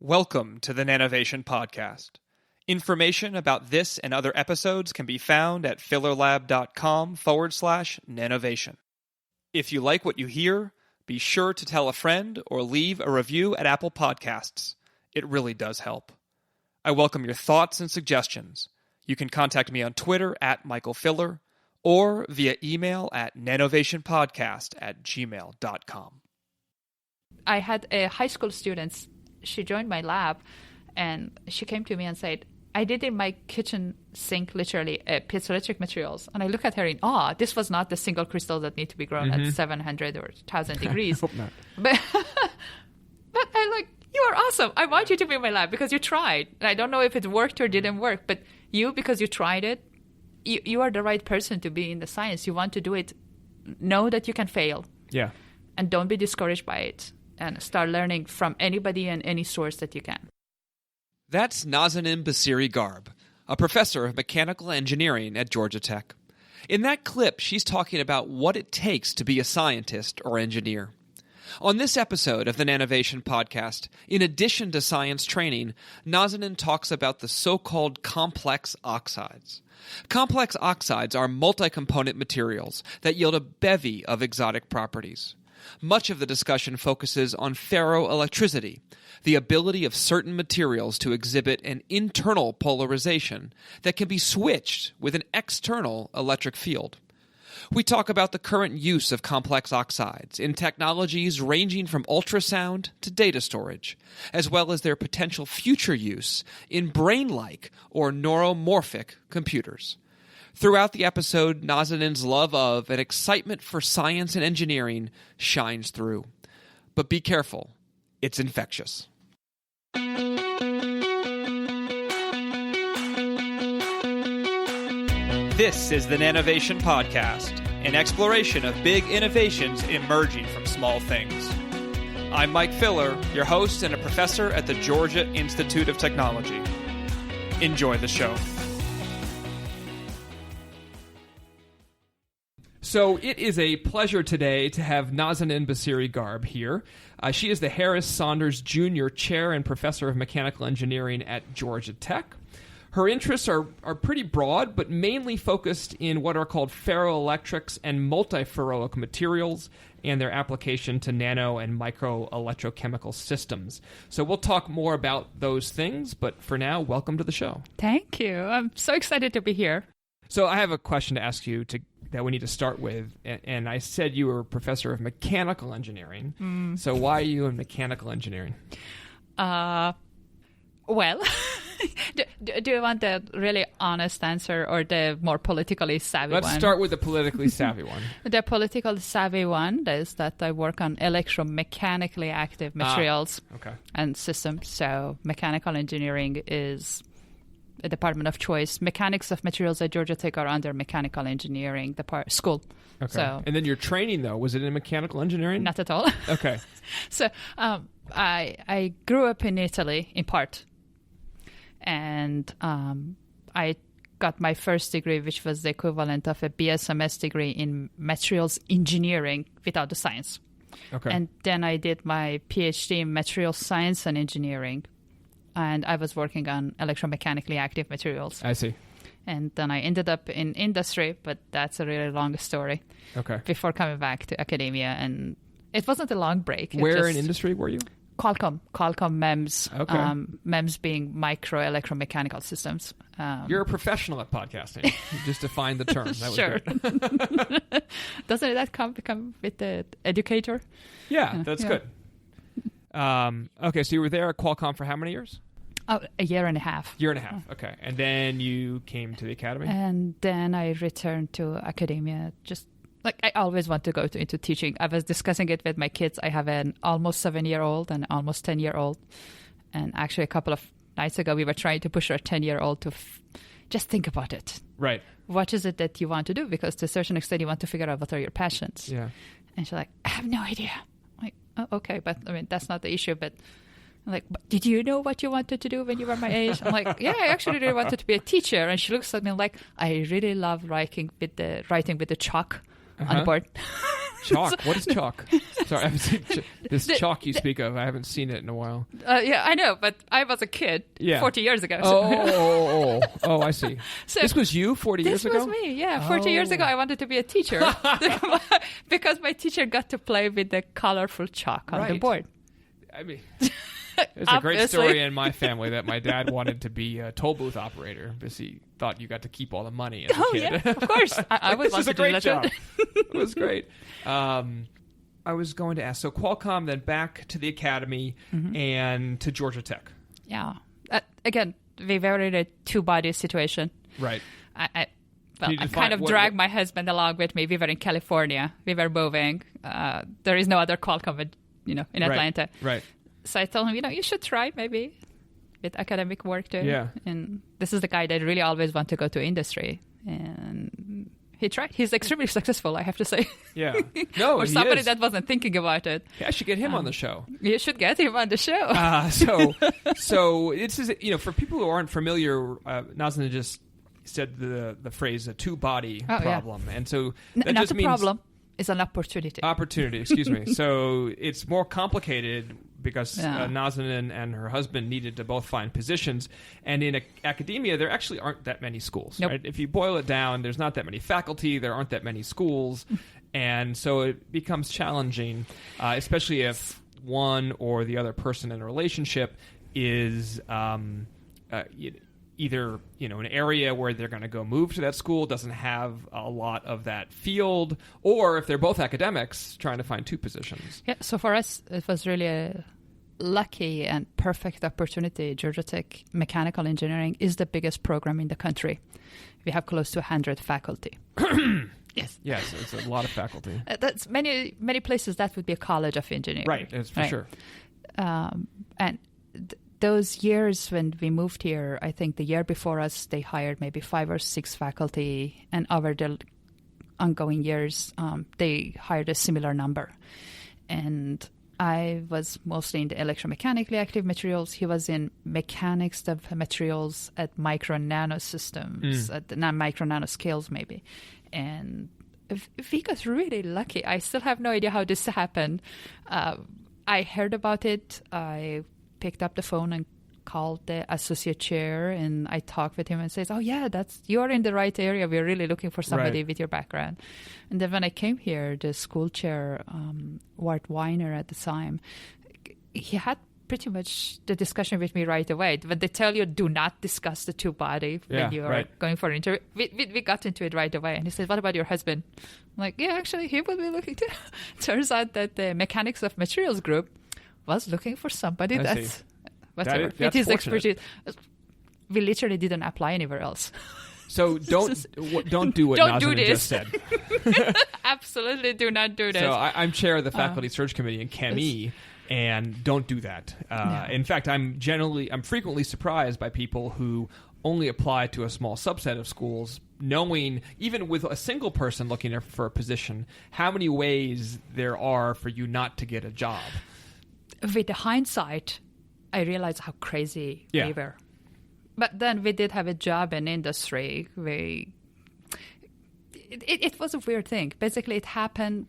Welcome to the Nanovation Podcast. Information about this and other episodes can be found at fillerlab.com/nanovation. If you like what you hear, be sure to tell a friend or leave a review at Apple Podcasts. It really does help. I welcome your thoughts and suggestions. You can contact me on Twitter at Michael Filler or via email at nanovationpodcast@gmail.com. I had a high school student. She joined my lab, and she came to me and said, I did in my kitchen sink, literally, piezoelectric materials. And I look at her in awe. This was not the single crystal that need to be grown at 700 or 1,000 degrees. I hope not. But I like, you are awesome. I want you to be in my lab because you tried. And I don't know if it worked or didn't work, but you, because you tried it, you are the right person to be in the science. You want to do it. Know that you can fail. Yeah. And don't be discouraged by it. And start learning from anybody and any source that you can. That's Nazanin Bassiri-Gharb, a professor of mechanical engineering at Georgia Tech. In that clip, she's talking about what it takes to be a scientist or engineer. On this episode of the Nanovation Podcast, in addition to science training, Nazanin talks about the so-called complex oxides. Complex oxides are multi-component materials that yield a bevy of exotic properties. Much of the discussion focuses on ferroelectricity, the ability of certain materials to exhibit an internal polarization that can be switched with an external electric field. We talk about the current use of complex oxides in technologies ranging from ultrasound to data storage, as well as their potential future use in brain-like or neuromorphic computers. Throughout the episode, Nazanin's love of and excitement for science and engineering shines through. But be careful, it's infectious. This is the Nanovation Podcast, an exploration of big innovations emerging from small things. I'm Mike Filler, your host and a professor at the Georgia Institute of Technology. Enjoy the show. So it is a pleasure today to have Nazanin Bassiri-Gharb here. She is the Harris Saunders Jr. Chair and Professor of Mechanical Engineering at Georgia Tech. Her interests are pretty broad, but mainly focused in what are called ferroelectrics and multiferroic materials and their application to nano and micro electrochemical systems. So we'll talk more about those things, but for now, welcome to the show. Thank you. I'm so excited to be here. So I have a question to ask you that we need to start with, and I said you were a professor of mechanical engineering. So why are you in mechanical engineering? Well, do you want the really honest answer or the more politically savvy one? Let's start with the politically savvy one. The politically savvy one is that I work on electromechanically active materials and systems. So mechanical engineering is a department of choice. Mechanics of materials at Georgia Tech are under mechanical engineering school. Okay. So, and then your training, though, was it in mechanical engineering? Not at all. Okay. So I grew up in Italy, in part. And I got my first degree, which was the equivalent of a BSMS degree in materials engineering without the science. Okay. And then I did my PhD in materials science and engineering. And I was working on electromechanically active materials. I see. And then I ended up in industry, but that's a really long story. Okay. Before coming back to academia. And it wasn't a long break. Where in industry were you? Qualcomm MEMS. Okay. MEMS being micro electromechanical systems. You're a professional at podcasting. Just define the term. That was sure. good. Doesn't that come with the educator? Yeah, that's good. Okay, so you were there at Qualcomm for how many years? Oh, a year and a half. Year and a half, okay. And then you came to the academy? And then I returned to academia. Just like I always want to go into teaching. I was discussing it with my kids. I have an almost 7-year-old and almost 10-year-old. And actually a couple of nights ago, we were trying to push our 10-year-old to just think about it. Right. What is it that you want to do? Because to a certain extent, you want to figure out what are your passions. Yeah. And she's like, I have no idea. I'm like, oh, okay, but I mean, that's not the issue. But I'm like, but did you know what you wanted to do when you were my age? I'm like, yeah, I actually really wanted to be a teacher. And she looks at me like, I really love writing with the chalk on the board. Chalk. What is chalk? Sorry, I haven't seen this chalk you speak of. I haven't seen it in a while. Yeah, I know, but I was a kid 40 years ago. Oh, I see. So this was you 40 years ago? This was me, yeah. 40 years ago, I wanted to be a teacher because my teacher got to play with the colorful chalk on the board. I mean... There's a great story in my family that my dad wanted to be a toll booth operator because he thought you got to keep all the money as a kid. Yeah, of course. I was this is a great job. It was great. I was going to ask, so Qualcomm, then back to the academy and to Georgia Tech. Yeah. Again, we were in a two-body situation. Right. I kind of dragged my husband along with me. We were in California. We were moving. There is no other Qualcomm, in Atlanta. Right. So I told him, you should try maybe with academic work too. Yeah. And this is the guy that really always want to go to industry. And he tried. He's extremely successful, I have to say. Yeah. No, or somebody that wasn't thinking about it. Yeah, I should get him on the show. You should get him on the show. So this is, for people who aren't familiar, Nazanin just said the phrase a two-body problem. Yeah. And so that not just a means... problem. It's an opportunity. Excuse me. So it's more complicated because Nazanin and her husband needed to both find positions. And in academia, there actually aren't that many schools. Nope. Right? If you boil it down, there's not that many faculty. There aren't that many schools. And so it becomes challenging, especially if one or the other person in a relationship is... either an area where they're going to go move to that school doesn't have a lot of that field, or if they're both academics trying to find two positions. Yeah, so for us it was really a lucky and perfect opportunity. Georgia Tech Mechanical Engineering is the biggest program in the country. We have close to 100 faculty. Yes, it's a lot of faculty. That's many places that would be a college of engineering. Right, it's for sure. And those years when we moved here, I think the year before us, they hired maybe 5 or 6 faculty. And over the ongoing years, they hired a similar number. And I was mostly in the electromechanically active materials. He was in mechanics of materials at micro nano systems, at the micro nano scales maybe. And we got really lucky. I still have no idea how this happened. I heard about it. I picked up the phone and called the associate chair, and I talked with him and says, you're in the right area. We're really looking for somebody with your background. And then when I came here, the school chair, Wart Weiner at the time, he had pretty much the discussion with me right away. When they tell you, do not discuss the two-body when you are going for an interview, we got into it right away. And he said, what about your husband? I'm like, yeah, actually, he would be looking too. Turns out that the mechanics of materials group was looking for somebody that's fit his expertise. We literally didn't apply anywhere else. So don't do what Nazanin just said. Absolutely do not do this. So I'm chair of the faculty search committee in ChemE, and don't do that. No. In fact, I'm frequently surprised by people who only apply to a small subset of schools, knowing, even with a single person looking for a position, how many ways there are for you not to get a job. With the hindsight, I realized how crazy we were. But then we did have a job in industry. It was a weird thing. Basically, it happened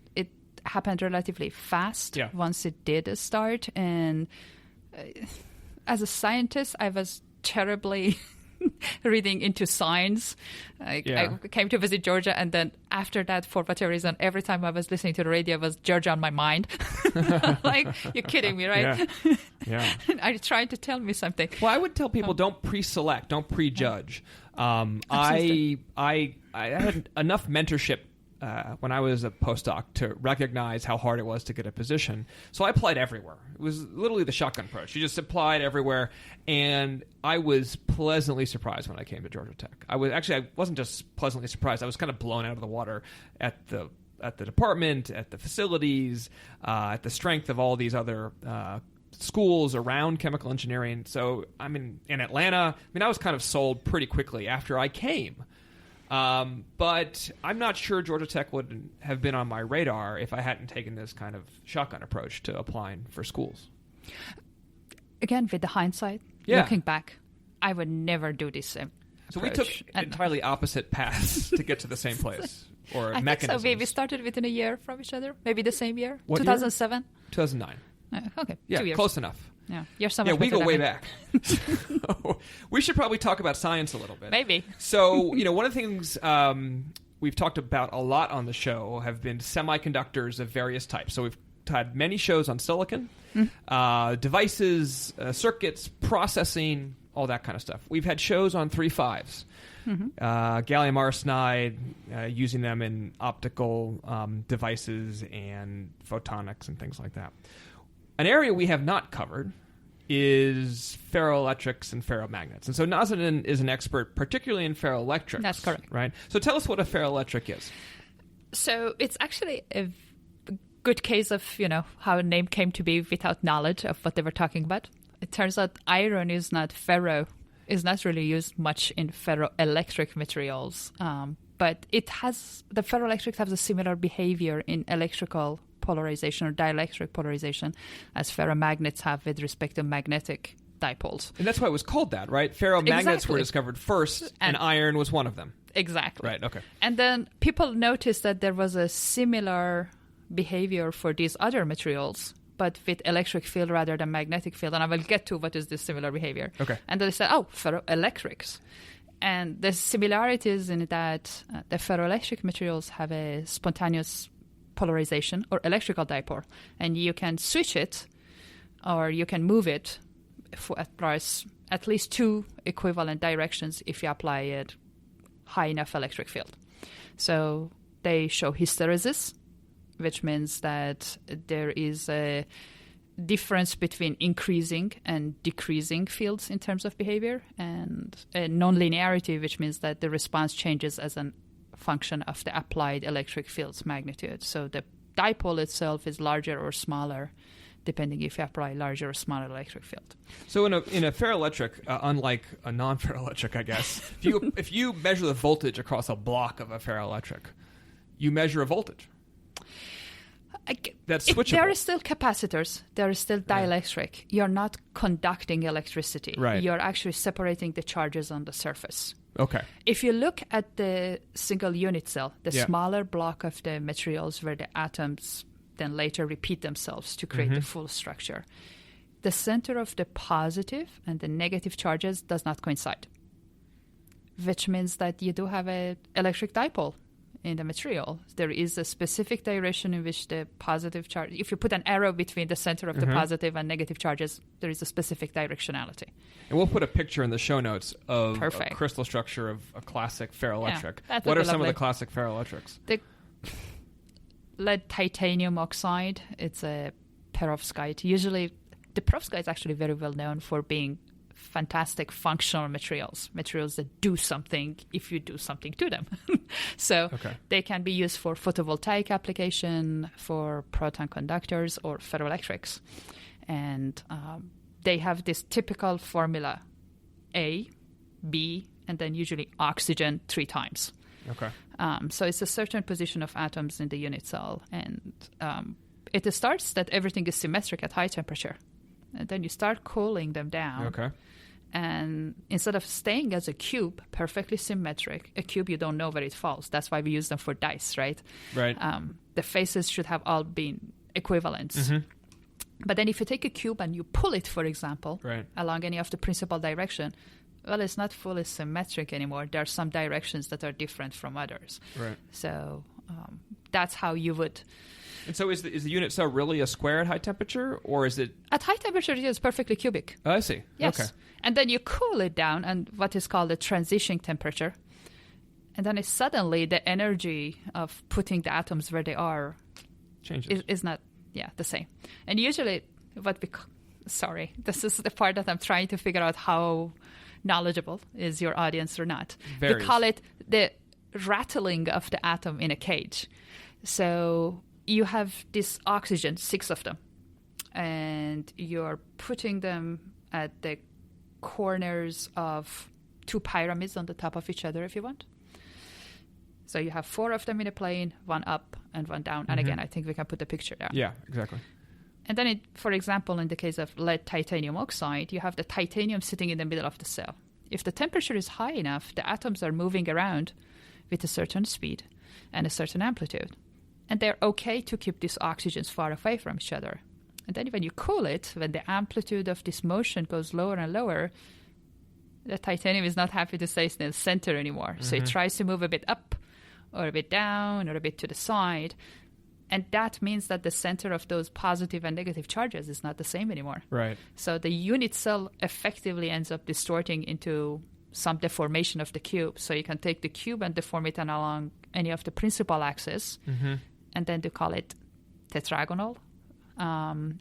relatively fast once it did start. And as a scientist, I was terribly reading into science. I came to visit Georgia, and then after that, for whatever reason, every time I was listening to the radio, was Georgia on my mind. Like, you're kidding me, right? Yeah. Are you trying to tell me something? Well, I would tell people don't pre-select, don't prejudge. I had enough mentorship when I was a postdoc to recognize how hard it was to get a position. So I applied everywhere. It was literally the shotgun approach. You just applied everywhere, and I was pleasantly surprised when I came to Georgia Tech. I wasn't just pleasantly surprised. I was kind of blown out of the water at the department, at the facilities, at the strength of all these other schools around chemical engineering. So I'm in Atlanta. I was kind of sold pretty quickly after I came. But I'm not sure Georgia Tech would have been on my radar if I hadn't taken this kind of shotgun approach to applying for schools. Again, with the hindsight, looking back, I would never do this So we took entirely opposite paths to get to the same place, or I mechanisms. think so. We started within a year from each other, maybe the same year, What 2007. 2009. Okay, Yeah, 2 years. close enough. Yeah, you're so much Yeah, we better go than way me. back. So, we should probably talk about science a little bit. Maybe. So, one of the things we've talked about a lot on the show have been semiconductors of various types. So we've had many shows on silicon, devices, circuits, processing, all that kind of stuff. We've had shows on 3.5s, gallium arsenide, using them in optical devices and photonics and things like that. An area we have not covered is ferroelectrics and ferromagnets. And so Nazanin is an expert, particularly in ferroelectrics. That's correct. Right? So tell us what a ferroelectric is. So it's actually a good case of, how a name came to be without knowledge of what they were talking about. It turns out iron is not really used much in ferroelectric materials. But the ferroelectrics have a similar behavior in electrical polarization or dielectric polarization as ferromagnets have with respect to magnetic dipoles. And that's why it was called that, right? Ferromagnets were discovered first, and iron was one of them. Exactly. Right, okay. And then people noticed that there was a similar behavior for these other materials, but with electric field rather than magnetic field. And I will get to what is this similar behavior. Okay. And then they said, ferroelectrics. And the similarities in that the ferroelectric materials have a spontaneous polarization or electrical dipole, and you can switch it or you can move it for at least two equivalent directions if you apply a high enough electric field. So they show hysteresis, which means that there is a difference between increasing and decreasing fields in terms of behavior, and a nonlinearity, which means that the response changes as a function of the applied electric field's magnitude. So the dipole itself is larger or smaller, depending if you apply larger or smaller electric field. So in a ferroelectric, unlike a non-ferroelectric, I guess, if you measure the voltage across a block of a ferroelectric, you measure a voltage. That's switchable. There are still capacitors. There is still dielectric. You're not conducting electricity. Right. You're actually separating the charges on the surface. Okay. If you look at the single unit cell, the smaller block of the materials where the atoms then later repeat themselves to create the full structure, the center of the positive and the negative charges does not coincide, which means that you do have an electric dipole in the material. There is a specific direction in which the positive charge, if you put an arrow between the center of the positive and negative charges, there is a specific directionality. And we'll put a picture in the show notes of a Perfect. crystal structure of a classic ferroelectric. Yeah, what are some of the classic ferroelectrics? The lead titanium oxide, it's a perovskite. Usually, the perovskite is actually very well known for being fantastic functional materials that do something if you do something to them. So they can be used for photovoltaic application, for proton conductors, or ferroelectrics. And they have this typical formula, A, B, and then usually oxygen 3 times. Okay. So it's a certain position of atoms in the unit cell. And it starts that everything is symmetric at high temperature. And then you start cooling them down. Okay. And instead of staying as a cube, perfectly symmetric, a cube you don't know where it falls. That's why we use them for dice, right? Right. The faces should have all been equivalents. But then if you take a cube and you pull it, for example, along any of the principal direction, well, it's not fully symmetric anymore. There are some directions that are different from others. Right. So that's how you would... And so is the unit cell really a square at high temperature, or is it... At high temperature, it is perfectly cubic. Oh, I see. Yes. Okay. And then you cool it down and what is called a transition temperature. And then suddenly the energy of putting the atoms where they are changes. Is not the same. And usually this is the part that I'm trying to figure out how knowledgeable is your audience or not. Varies. We call it the rattling of the atom in a cage. So you have this oxygen, 6 of them, and you're putting them at the corners of 2 pyramids on the top of each other if you want. So you have 4 of them in a plane, 1 up and 1 down. And again, I think we can put the picture down. Yeah, exactly. And then, for example, in the case of lead titanium oxide, you have the titanium sitting in the middle of the cell. If the temperature is high enough, the atoms are moving around with a certain speed and a certain amplitude. And they're okay to keep these oxygens far away from each other. And then when you cool it, when the amplitude of this motion goes lower and lower, the titanium is not happy to stay in the center anymore. So it tries to move a bit up or a bit down or a bit to the side. And that means that the center of those positive and negative charges is not the same anymore. Right. So the unit cell effectively ends up distorting into some deformation of the cube. So you can take the cube and deform it along any of the principal axis, and then to call it tetragonal.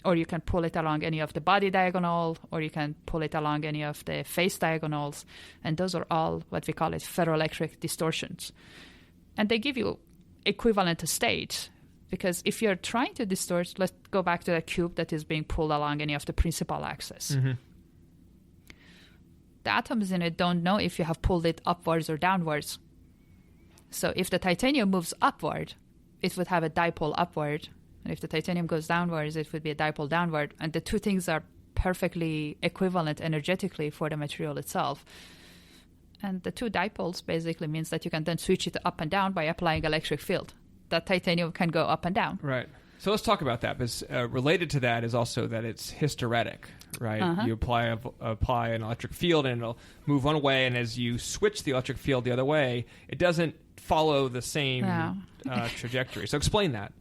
Or you can pull it along any of the body diagonal, or you can pull it along any of the face diagonals. And those are all what we call it ferroelectric distortions. And they give you equivalent states. Because if you're trying to distort, let's go back to the cube that is being pulled along any of the principal axis. The atoms in it don't know if you have pulled it upwards or downwards. So if the titanium moves upward, it would have a dipole upward. And if the titanium goes downwards, it would be a dipole downward. And the two things are perfectly equivalent energetically for the material itself. And the two dipoles basically means that you can then switch it up and down by applying electric field. That titanium can go up and down. Right. So let's talk about that. Because related to that is also that it's hysteretic, right? You apply an electric field and it'll move one way, and as you switch the electric field the other way, it doesn't follow the same trajectory. So explain that.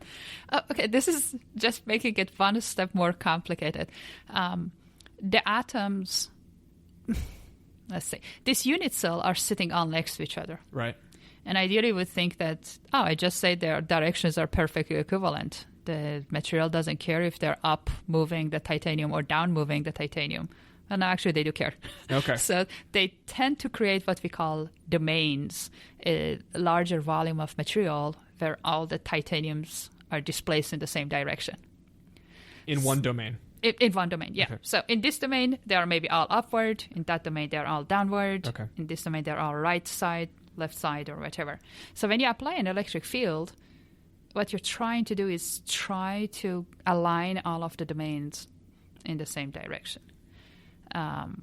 Okay, this is just making it one step more complicated. The atoms, let's say, this unit cell are sitting all next to each other. Right. And ideally you would think that, I just say their directions are perfectly equivalent. The material doesn't care if they're up moving the titanium or down moving the titanium. And actually they do care. Okay. So they tend to create what we call domains, a larger volume of material where all the titaniums are displaced in the same direction. In one domain. In one domain, yeah. Okay. So in this domain, they are maybe all upward. In that domain, they're all downward. Okay. In this domain, they're all right side, left side, or whatever. So when you apply an electric field, what you're trying to do is try to align all of the domains in the same direction. Well,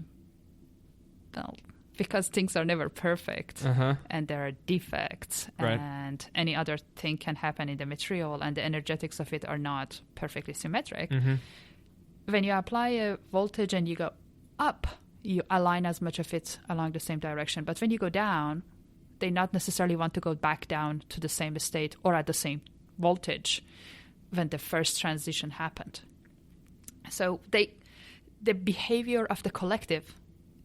because things are never perfect, and there are defects, Right. and any other thing can happen in the material, and the energetics of it are not perfectly symmetric. When you apply a voltage and you go up, you align as much of it along the same direction. But when you go down, they not necessarily want to go back down to the same state or at the same voltage when the first transition happened. So the behavior of the collective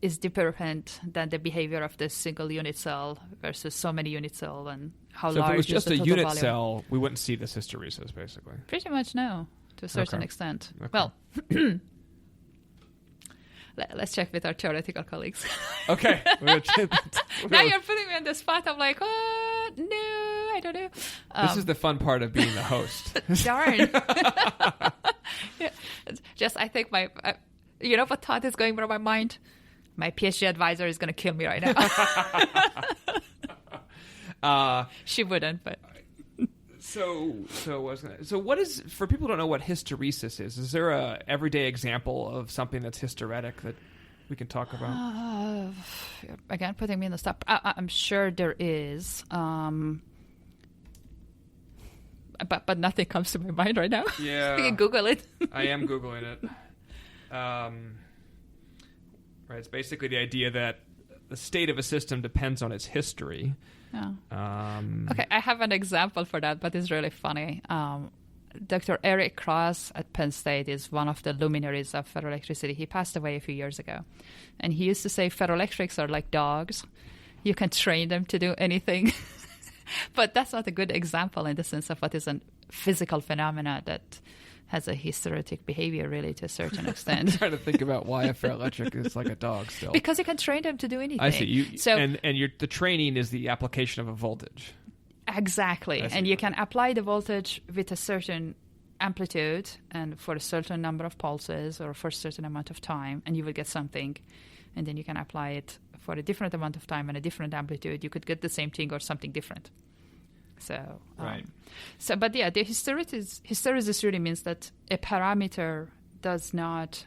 is different than the behavior of the single unit cell versus so many unit cell, and how So large if it was just is the a total unit volume. cell, we wouldn't see this hysteresis, basically. Pretty much no, to a certain Okay. extent. Okay. Well, let's check with our theoretical colleagues. Okay. Now you're putting me on the spot. I'm like, oh, no, I don't know. This is the fun part of being the host. Darn. Yeah. Just, I think you know what thought is going through my mind? My PhD advisor is going to kill me right now. She wouldn't, but... So what is, for people who don't know what hysteresis is there a everyday example of something that's hysteretic that we can talk about? Again, putting me in the spot. I'm sure there is. But nothing comes to my mind right now. Yeah. You can Google it. I am Googling it. Right, it's basically the idea that the state of a system depends on its history. Yeah. Um, Okay, I have an example for that, but it's really funny. Dr. Eric Cross at Penn State is one of the luminaries of ferroelectricity. He passed away a few years ago. And he used to say ferroelectrics are like dogs. You can train them to do anything. But that's not a good example in the sense of what is a physical phenomena that has a hysteretic behavior, really, to a certain extent. I'm trying to think about why a ferroelectric is like a dog still. Because you can train them to do anything. I see. So, and the training is the application of a voltage. Exactly. And you can apply the voltage with a certain amplitude and for a certain number of pulses or for a certain amount of time, and you will get something. And then you can apply it for a different amount of time and a different amplitude. You could get the same thing or something different. So, right. So, but yeah, the hysteresis really means that a parameter does not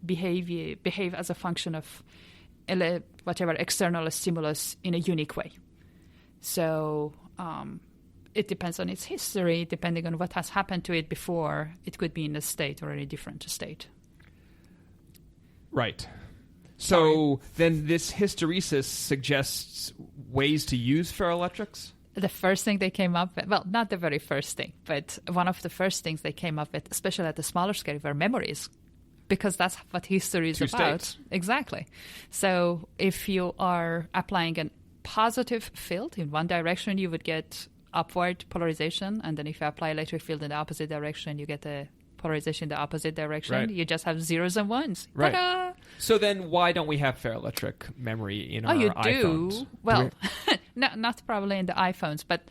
behave as a function of whatever external stimulus in a unique way. So it depends on its history. Depending on what has happened to it before, it could be in a state or in a different state. Right. So then this hysteresis suggests ways to use ferroelectrics? The first thing they came up with, well, not the very first thing, but one of the first things they came up with, especially at the smaller scale, were memories, because that's what history is about. States. Exactly. So if you are applying a positive field in one direction, you would get upward polarization, and then if you apply electric field in the opposite direction, you get a polarization in the opposite direction. Right. You just have zeros and ones. Right. Ta-da! So then why don't we have ferroelectric memory in our you iPhones? do. Well, not probably in the iPhones, but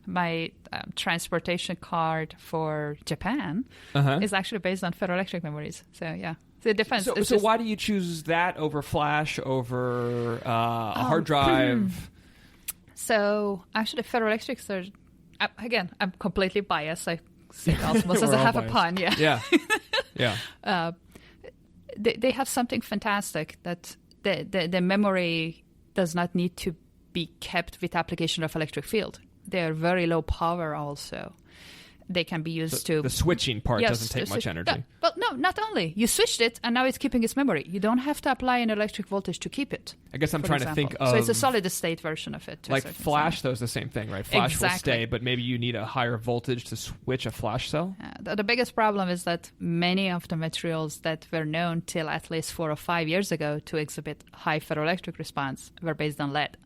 my transportation card for Japan is actually based on ferroelectric memories. So, yeah. So it depends. So why do you choose that over flash, over a hard drive? So actually ferroelectrics are, again, I'm completely biased. I say it almost as We're a all half a biased. pun, yeah. Yeah. They have something fantastic that the memory does not need to be kept with application of electric field. They are very low power also. They can be used to... The switching part doesn't take much energy. Well, no, not only. You switched it, and now it's keeping its memory. You don't have to apply an electric voltage to keep it. I guess I'm trying to think of... So it's a solid-state version of it. Like flash, though, is the same thing, right? Flash will Exactly. stay, but maybe you need a higher voltage to switch a flash cell? The biggest problem is that many of the materials that were known till at least 4 or 5 years ago to exhibit high ferroelectric response were based on lead.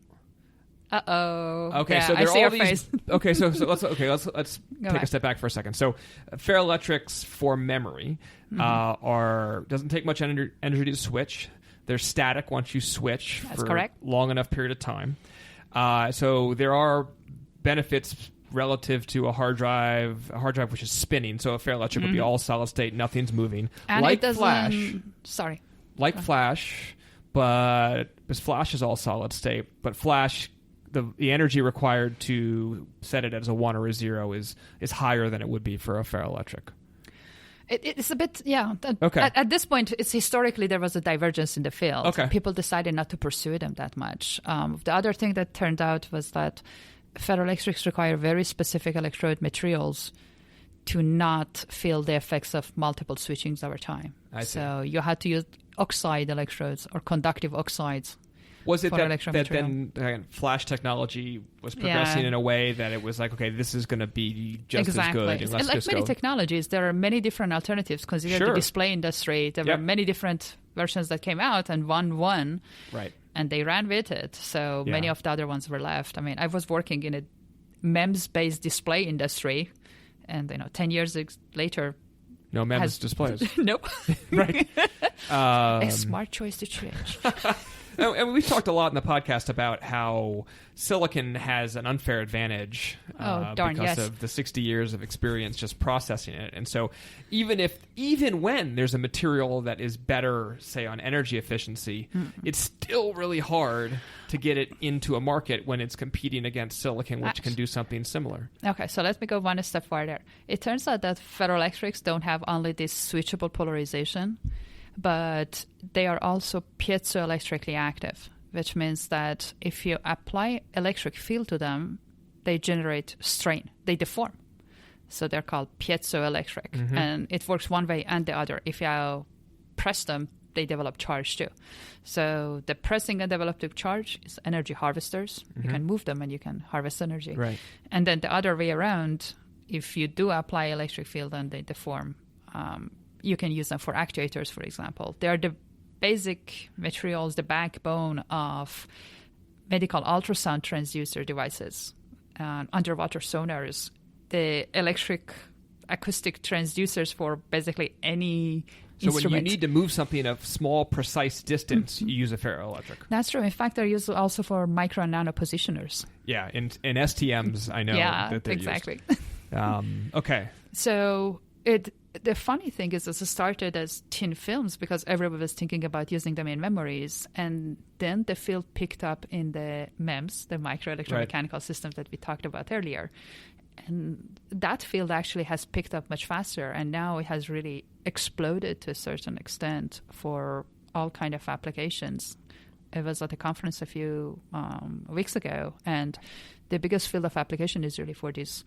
Uh-oh. Okay, yeah, so I there see are all your these. face. Okay, so let's take back. a step back for a second. So, ferroelectrics for memory doesn't take much energy to switch. They're static once you switch That's for correct. long enough period of time. So there are benefits relative to a hard drive which is spinning. So a ferroelectric would be all solid state, nothing's moving, And like it doesn't... flash. Sorry. Like flash, but because flash is all solid state, but flash, the energy required to set it as a 1 or a 0 is higher than it would be for a ferroelectric. It's a bit, yeah. Okay. At this point, it's historically there was a divergence in the field. Okay. People decided not to pursue them that much. The other thing that turned out was that ferroelectrics require very specific electrode materials to not feel the effects of multiple switchings over time. I see. So you had to use oxide electrodes or conductive oxides. Was it for that electromaterial. then flash technology was progressing in a way that it was like, okay, this is going to be just Exactly. as good, and let's like just many go. technologies, there are many different alternatives. Consider Sure. the display industry. There Yep. were many different versions that came out, and one won. Right. And they ran with it. So Yeah. many of the other ones were left. I mean, I was working in a MEMS-based display industry, and 10 years later... No MEMS displays. Nope. Right. A smart choice to change. And we've talked a lot in the podcast about how silicon has an unfair advantage darn, because yes. of the 60 years of experience just processing it. And so even when there's a material that is better, say, on energy efficiency, it's still really hard to get it into a market when it's competing against silicon, which can do something similar. Okay, so let me go one step further. It turns out that ferroelectrics don't have only this switchable polarization, but they are also piezoelectrically active, which means that if you apply electric field to them, they generate strain. They deform. So they're called piezoelectric. And it works one way and the other. If you press them, they develop charge too. So the pressing and developing charge is energy harvesters. You can move them and you can harvest energy. Right. And then the other way around, if you do apply electric field and they deform, you can use them for actuators, for example. They are the basic materials, the backbone of medical ultrasound transducer devices, underwater sonars, the electric acoustic transducers for basically any So instrument. when you need to move something a small, precise distance, you use a ferroelectric. That's true. In fact, they're used also for micro and nano positioners. Yeah, in STMs, I know that they're exactly. used. Okay. So the funny thing is, it started as thin films because everybody was thinking about using them in memories, and then the field picked up in the MEMS, the microelectromechanical systems that we talked about earlier. And that field actually has picked up much faster, and now it has really exploded to a certain extent for all kind of applications. I was at a conference a few weeks ago, and the biggest field of application is really for these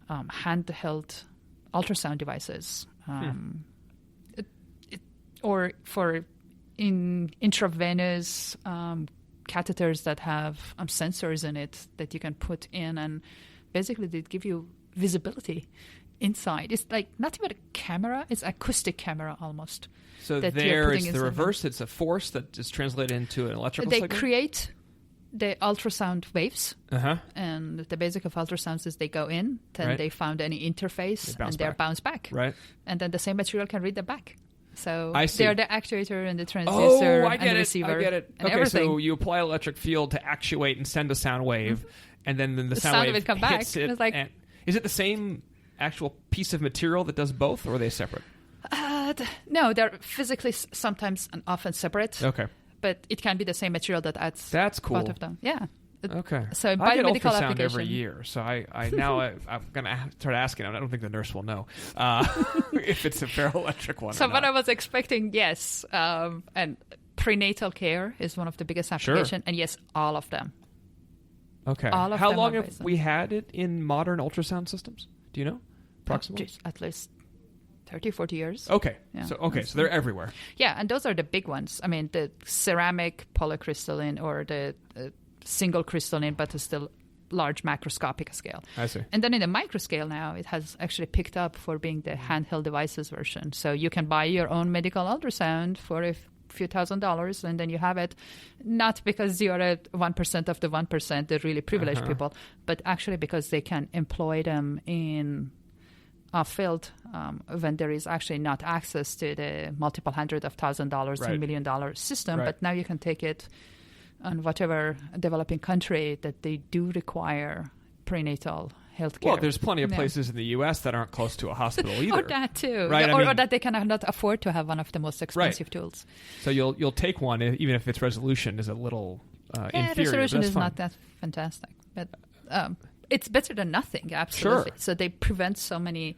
handheld ultrasound devices, or for intravenous catheters that have sensors in it that you can put in, and basically they give you visibility inside. It's like not even a camera; it's acoustic camera almost. So there it's the reverse. It's a force that is translated into an electrical signal? They create the ultrasound waves, and the basic of ultrasounds is they go in, then they found any interface, and they're bounced back. Right. And then the same material can read them back. So I see. They're the actuator and the transducer and the receiver. I get it. And okay, everything. So you apply electric field to actuate and send a sound wave, and then the sound wave of it come hits back. it. It's like, is it the same actual piece of material that does both, or are they separate? No, they're physically sometimes and often separate. Okay. But it can be the same material that adds That's cool. both of them. Yeah. Okay. So in I get biomedical ultrasound application every year, so I'm going to start asking. I don't think the nurse will know if it's a ferroelectric one. So or what not. I was expecting, yes, and prenatal care is one of the biggest applications, and yes, all of them. Okay. All of How them long are have based we had it in modern ultrasound systems? Do you know? Approximately? At least 30, 40 years. Okay. Yeah. So they're everywhere. Yeah, and those are the big ones. I mean, the ceramic polycrystalline or the single crystalline, but it's still large macroscopic scale. I see. And then in the micro scale now, it has actually picked up for being the handheld devices version. So you can buy your own medical ultrasound for a few $1,000s, and then you have it, not because you're at 1% of the 1%, the really privileged people, but actually because they can employ them in a field when there is actually not access to the multiple hundred of $1,000 to $1 million system. Right. But now you can take it on whatever developing country that they do require prenatal health care. Well, there's plenty of places in the U.S. that aren't close to a hospital either. Or that too. Right? Yeah, or that they cannot afford to have one of the most expensive tools. So you'll take one even if its resolution is a little inferior. The resolution That's is fine. not that fantastic. But it's better than nothing, absolutely. Sure. So they prevent so many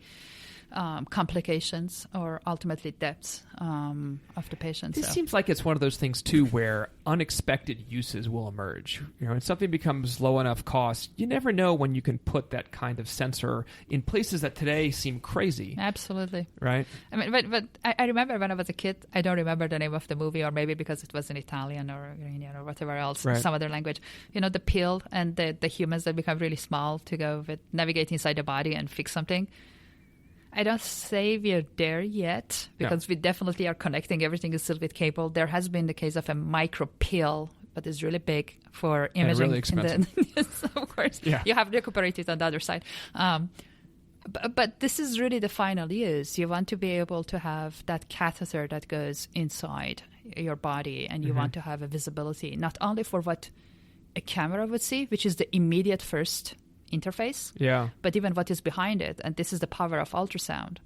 complications or ultimately deaths of the patient. This seems like it's one of those things too where unexpected uses will emerge. When something becomes low enough cost, you never know when you can put that kind of sensor in places that today seem crazy. Absolutely. Right? I mean, but I remember when I was a kid, I don't remember the name of the movie, or maybe because it was in Italian or Iranian or whatever else, some other language. The pill and the humans that become really small to go with navigate inside the body and fix something. I don't say we're there yet, because we definitely are connecting everything still with cable. There has been the case of a micro pill, but it's really big for imaging. And really expensive. Yes, of course. Yeah. You have to recuperate it on the other side. But this is really the final use. You want to be able to have that catheter that goes inside your body, and you want to have a visibility, not only for what a camera would see, which is the immediate first interface, but even what is behind it. And this is the power of ultrasound.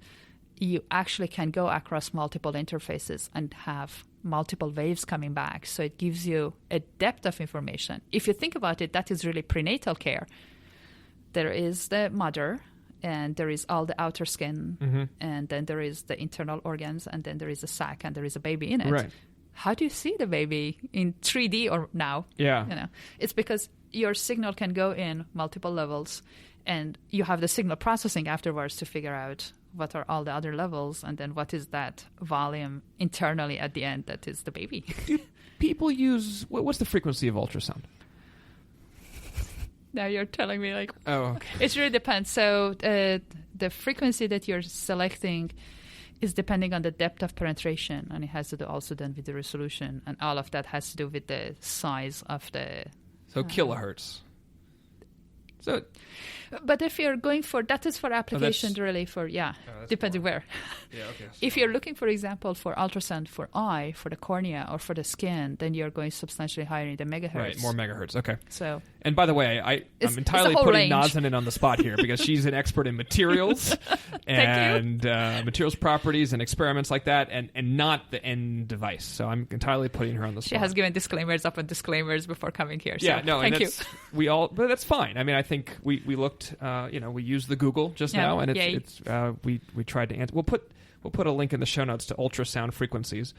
You actually can go across multiple interfaces and have multiple waves coming back. So it gives you a depth of information. If you think about it, that is really prenatal care. There is the mother, and there is all the outer skin, and then there is the internal organs, and then there is a sac, and there is a baby in it. Right. How do you see the baby in 3D or now? Yeah. It's because your signal can go in multiple levels, and you have the signal processing afterwards to figure out what are all the other levels, and then what is that volume internally at the end that is the baby. Do people use, what's the frequency of ultrasound? Now you're telling me okay. It really depends. So the frequency that you're selecting is depending on the depth of penetration, and it has to do also then with the resolution, and all of that has to do with the size of the... So kilohertz. So, but if you're going for, that is for application really for, depending where. Yeah, okay. If you're looking, for example, for ultrasound for eye, for the cornea, or for the skin, then you're going substantially higher in the megahertz. Right, more megahertz. Okay. So, and by the way, I'm entirely putting Nazanin on the spot here because she's an expert in materials and materials properties and experiments like that, and not the end device. So I'm entirely putting her on the spot. She has given disclaimers upon disclaimers before coming here. So yeah, no, thank you. But that's fine. I mean, I think we looked, we used the Google just now, and we tried to answer. We'll put a link in the show notes to ultrasound frequencies.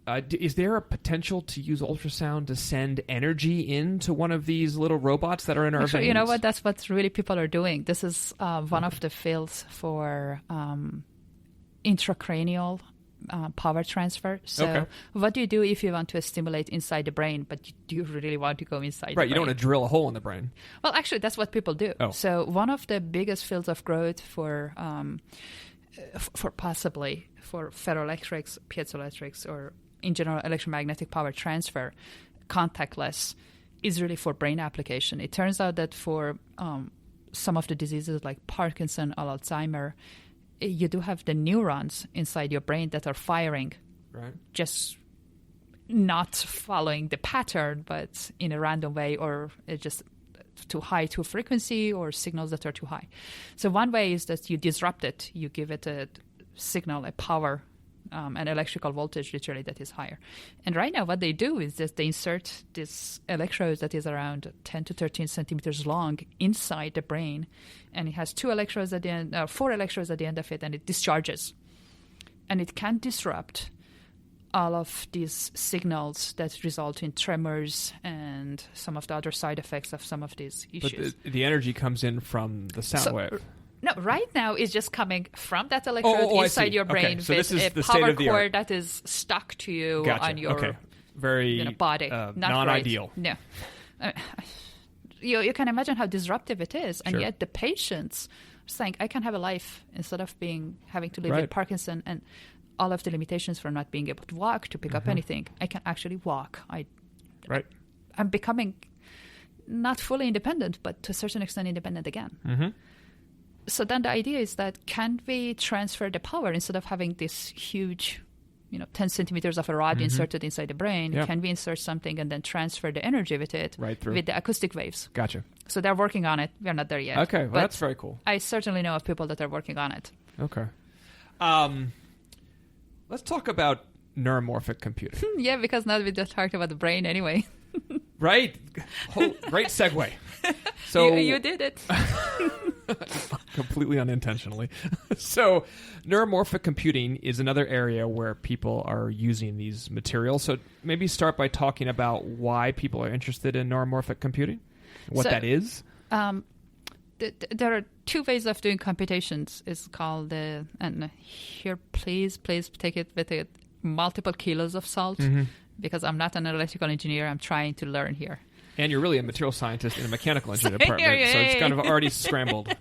Is there a potential to use ultrasound to send energy into one of these little robots that are in our Actually, veins? you know what? That's what really people are doing. This is one of the fields for intracranial power transfer. So what do you do if you want to stimulate inside the brain, but you really want to go inside the brain? Right, you don't want to drill a hole in the brain. Well, actually, that's what people do. Oh. So one of the biggest fields of growth for possibly for ferroelectrics, piezoelectrics, or in general electromagnetic power transfer, contactless, is really for brain application. It turns out that for some of the diseases like Parkinson or Alzheimer, you do have the neurons inside your brain that are firing, right? Just not following the pattern, but in a random way, or it's just too high to a frequency, or signals that are too high. So one way is that you disrupt it. You give it a signal, a power, an electrical voltage literally that is higher. And right now what they do is that they insert this electrode that is around 10 to 13 centimeters long inside the brain, and it has 4 electrodes at the end of it, and it discharges. And it can disrupt all of these signals that result in tremors and some of the other side effects of some of these issues. But the energy comes in from the sound wave. No, right now it's just coming from that electrode inside your brain so with a power cord that is stuck to you on your very body. Not non-ideal. Right. No. You can imagine how disruptive it is, and Sure. yet the patients are saying, I can have a life instead of having to live with Parkinson and all of the limitations for not being able to walk, to pick up anything. I can actually walk. I'm becoming not fully independent, but to a certain extent independent again. Mm-hmm. So then the idea is that can we transfer the power instead of having this huge, 10 centimeters of a rod inserted inside the brain? Yeah. Can we insert something and then transfer the energy with it right through with the acoustic waves? Gotcha. So they're working on it. We're not there yet. Okay, well, that's very cool. I certainly know of people that are working on it. Okay. Let's talk about neuromorphic computing. Yeah, because now we just talked about the brain anyway. Right. Great segue. So you did it. Completely unintentionally. So neuromorphic computing is another area where people are using these materials. So maybe start by talking about why people are interested in neuromorphic computing, what that is. There are 2 ways of doing computations. It's called, and here please take it with multiple kilos of salt, because I'm not an electrical engineer. I'm trying to learn here. And you're really a material scientist in a mechanical engineering department, so it's kind of already scrambled.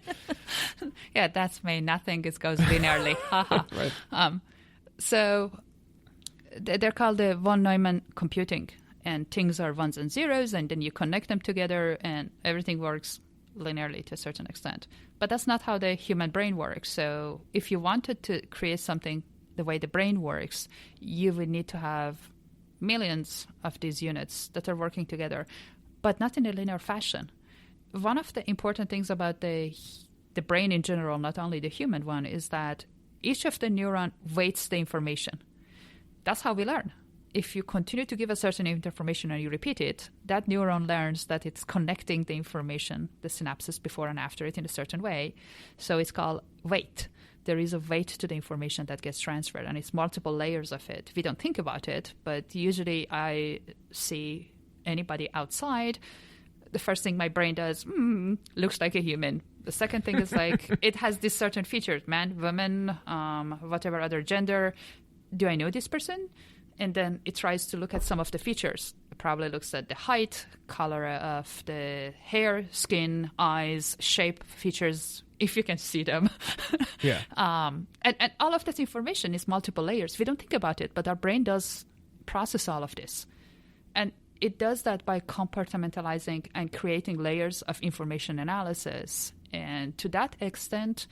Yeah, that's me. Nothing goes linearly. Right. So they're called the von Neumann computing, and things are ones and zeros, and then you connect them together, and everything works linearly to a certain extent. But that's not how the human brain works. So if you wanted to create something the way the brain works, you would need to have millions of these units that are working together, but not in a linear fashion. One of the important things about the brain in general, not only the human one, is that each of the neuron weights the information. That's how we learn. If you continue to give a certain information and you repeat it, that neuron learns that it's connecting the information, the synapses before and after it in a certain way. So it's called weight. There is a weight to the information that gets transferred, and it's multiple layers of it. We don't think about it, but usually I see anybody outside, the first thing my brain does, looks like a human. The second thing is like, it has these certain features, man, woman, whatever other gender. Do I know this person? And then it tries to look at some of the features. It probably looks at the height, color of the hair, skin, eyes, shape, features, if you can see them. Yeah. And all of that information is multiple layers. We don't think about it, but our brain does process all of this. And it does that by compartmentalizing and creating layers of information analysis. And to that extent,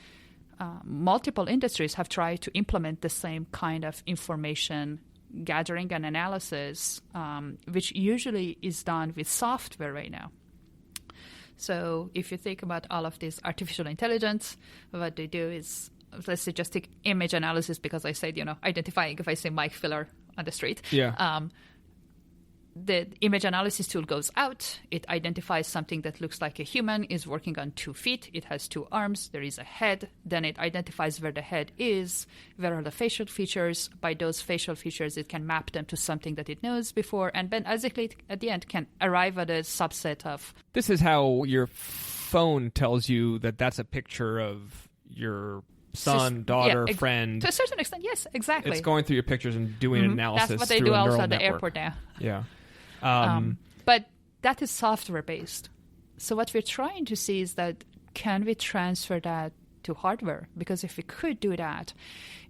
multiple industries have tried to implement the same kind of information gathering and analysis, which usually is done with software right now. So if you think about all of this artificial intelligence, what they do is, let's say, just take image analysis, because I said, identifying if I say Mike Filler on the street. Yeah. the image analysis tool goes out. It identifies something that looks like a human, is working on 2 feet. It has 2 arms. There is a head. Then it identifies where the head is, where are the facial features. By those facial features, it can map them to something that it knows before. And then basically, at the end, can arrive at a subset of... This is how your phone tells you that that's a picture of your son, daughter, friend. To a certain extent, yes, exactly. It's going through your pictures and doing an analysis. That's what they through do a also neural at the network. airport now. Yeah. But that is software-based. So what we're trying to see is that can we transfer that to hardware? Because if we could do that,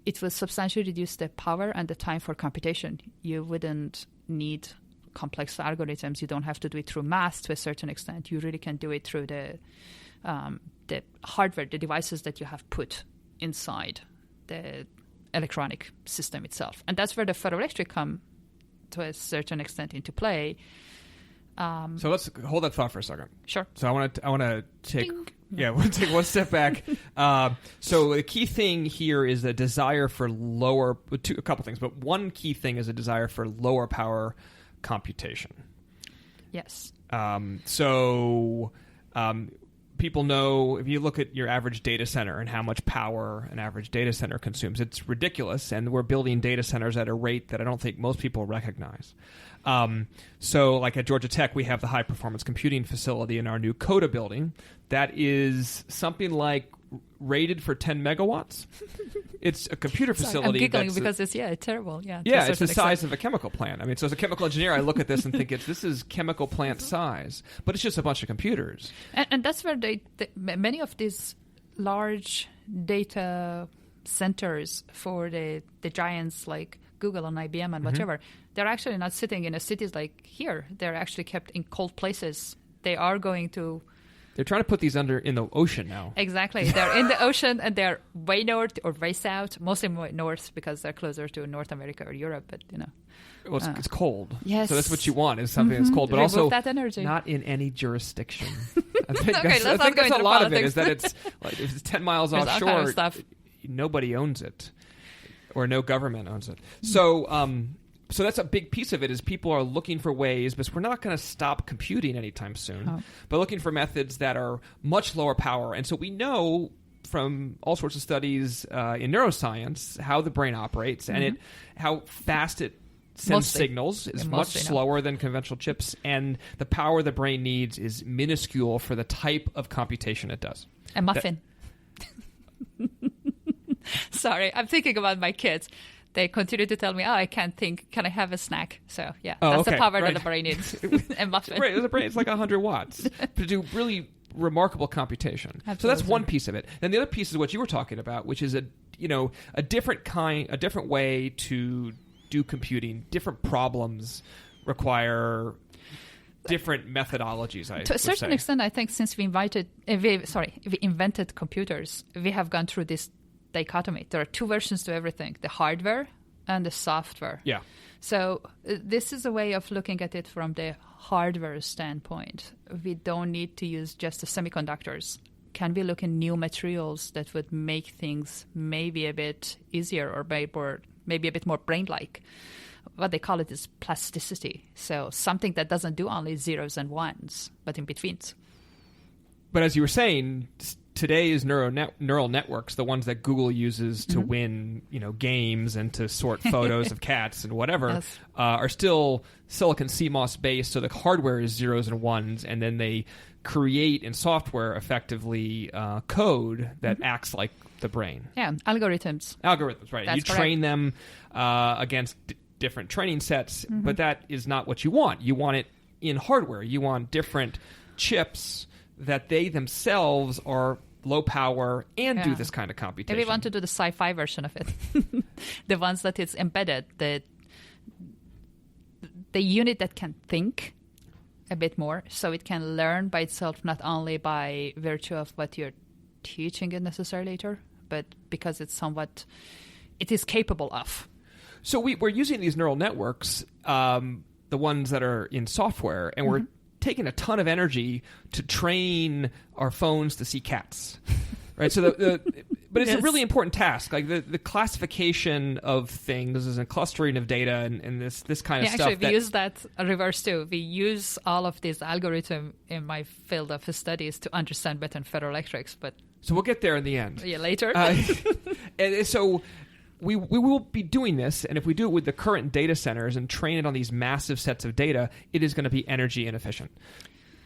it will substantially reduce the power and the time for computation. You wouldn't need complex algorithms. You don't have to do it through math to a certain extent. You really can do it through the hardware, the devices that you have put inside the electronic system itself. And that's where the ferroelectric come to a certain extent into play. So let's hold that thought for a second. Sure. So I want to take we'll take one step back. So the key thing here is a desire for a couple things, but one key thing is a desire for lower power computation. Yes. People know, if you look at your average data center and how much power an average data center consumes, it's ridiculous, and we're building data centers at a rate that I don't think most people recognize. So like at Georgia Tech, we have the high-performance computing facility in our new CODA building that is something like rated for 10 megawatts. It's a computer facility. I'm giggling because it's terrible. Yeah, it's the size of a chemical plant. I mean, so as a chemical engineer, I look at this and think this is chemical plant size, but it's just a bunch of computers. And that's where many of these large data centers for the giants like Google and IBM and whatever, they're actually not sitting in cities like here. They're actually kept in cold places. They are going to... They're trying to put these in the ocean now. Exactly. They're in the ocean, and they're way north or way south, mostly north because they're closer to North America or Europe, but, Well, it's cold. Yes. So that's what you want, is something that's cold, but remove also that energy. Not in any jurisdiction. I think Okay, that's a politics. lot of it, is that it's like, if it's 10 miles There's all offshore, kind of stuff. Nobody owns it, or no government owns it. So that's a big piece of it, is people are looking for ways, because we're not going to stop computing anytime soon, but looking for methods that are much lower power. And so we know from all sorts of studies in neuroscience how the brain operates and how fast it sends signals is much slower than conventional chips, and the power the brain needs is minuscule for the type of computation it does. A muffin. Sorry, I'm thinking about my kids. They continue to tell me, I can't think. Can I have a snack? So, that's the power that the brain needs. A muffin. Right, the brain is like 100 watts to do really remarkable computation. Absolutely. So that's one piece of it. Then the other piece is what you were talking about, which is a different way to do computing. Different problems require different methodologies. To a certain extent, I think since we invented computers, we have gone through this dichotomy. There are 2 versions to everything: the hardware and the software. Yeah. So this is a way of looking at it from the hardware standpoint. We don't need to use just the semiconductors. Can we look in new materials that would make things maybe a bit easier or maybe a bit more brain-like? What they call it is plasticity. So something that doesn't do only zeros and ones, but in betweens. But as you were saying, today's neural networks, the ones that Google uses to win, games and to sort photos of cats and whatever, are still silicon CMOS based. So the hardware is zeros and ones, and then they create in software effectively code that acts like the brain. Yeah, algorithms. Algorithms, right? That's you train them against different training sets, but that is not what you want. You want it in hardware. You want different chips that they themselves are low power and do this kind of computation. Maybe we want to do the sci-fi version of it. The ones that it's embedded, the unit that can think a bit more, so it can learn by itself, not only by virtue of what you're teaching it necessarily later, but because it is capable of. So we're using these neural networks, the ones that are in software, and we're taking a ton of energy to train our phones to see cats, right? So But it's Yes. a really important task. Like the classification of things and clustering of data and this kind of stuff. Actually, we use that reverse too. We use all of these algorithms in my field of studies to understand better ferroelectrics. But so we'll get there in the end. yeah, later. And so we will be doing this, and if we do it with the current data centers and train it on these massive sets of data, it is going to be energy inefficient.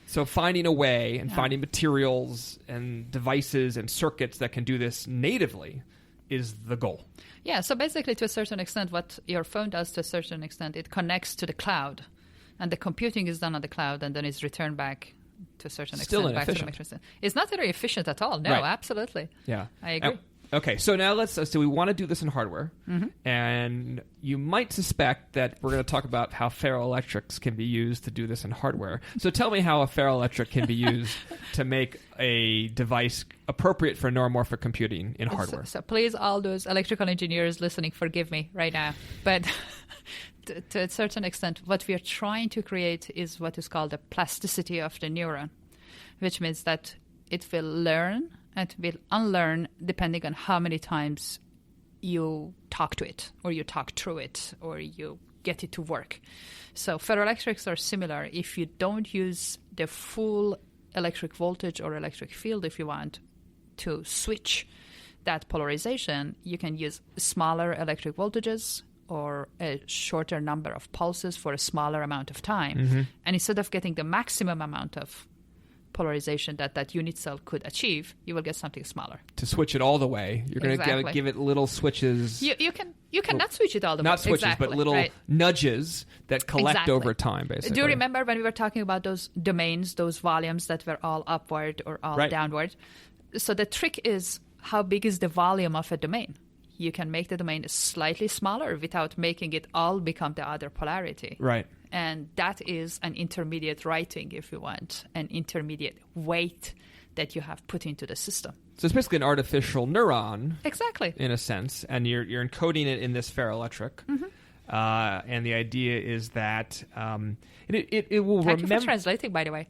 So finding a way and finding materials and devices and circuits that can do this natively is the goal. Yeah, so basically to a certain extent, what your phone does to a certain extent, it connects to the cloud. And the computing is done on the cloud and then is returned back to a certain Still extent. Back to the inefficient. microsystem. It's not very efficient at all. No, Right. absolutely. Yeah. I agree. Okay, so now so we want to do this in hardware, Mm-hmm. and you might suspect that we're going to talk about how ferroelectrics can be used to do this in hardware. So tell me how a ferroelectric can be used to make a device appropriate for neuromorphic computing in hardware. So please, all those electrical engineers listening, forgive me right now. But to a certain extent, what we are trying to create is what is called the plasticity of the neuron, which means that it will learn and will unlearn depending on how many times you talk to it or you talk through it or you get it to work. So ferroelectrics are similar. If you don't use the full electric voltage or electric field, if you want to switch that polarization, you can use smaller electric voltages or a shorter number of pulses for a smaller amount of time. Mm-hmm. And instead of getting the maximum amount of polarization that unit cell could achieve, you will get something smaller. To switch it all the way, you're going to Exactly. give it little switches. You can not switch it all the way. Not switches, Exactly, but little right. nudges that collect Exactly. over time, basically. Do you remember when we were talking about those domains, those volumes that were all upward or all Right. downward? So the trick is, how big is the volume of a domain? You can make the domain slightly smaller without making it all become the other polarity. Right. And that is an intermediate writing, if you want, an intermediate weight that you have put into the system. So it's basically an artificial neuron, Exactly. in a sense, and you're encoding it in this ferroelectric. Mm-hmm. And the idea is that it will Thank you for remember. translating, by the way.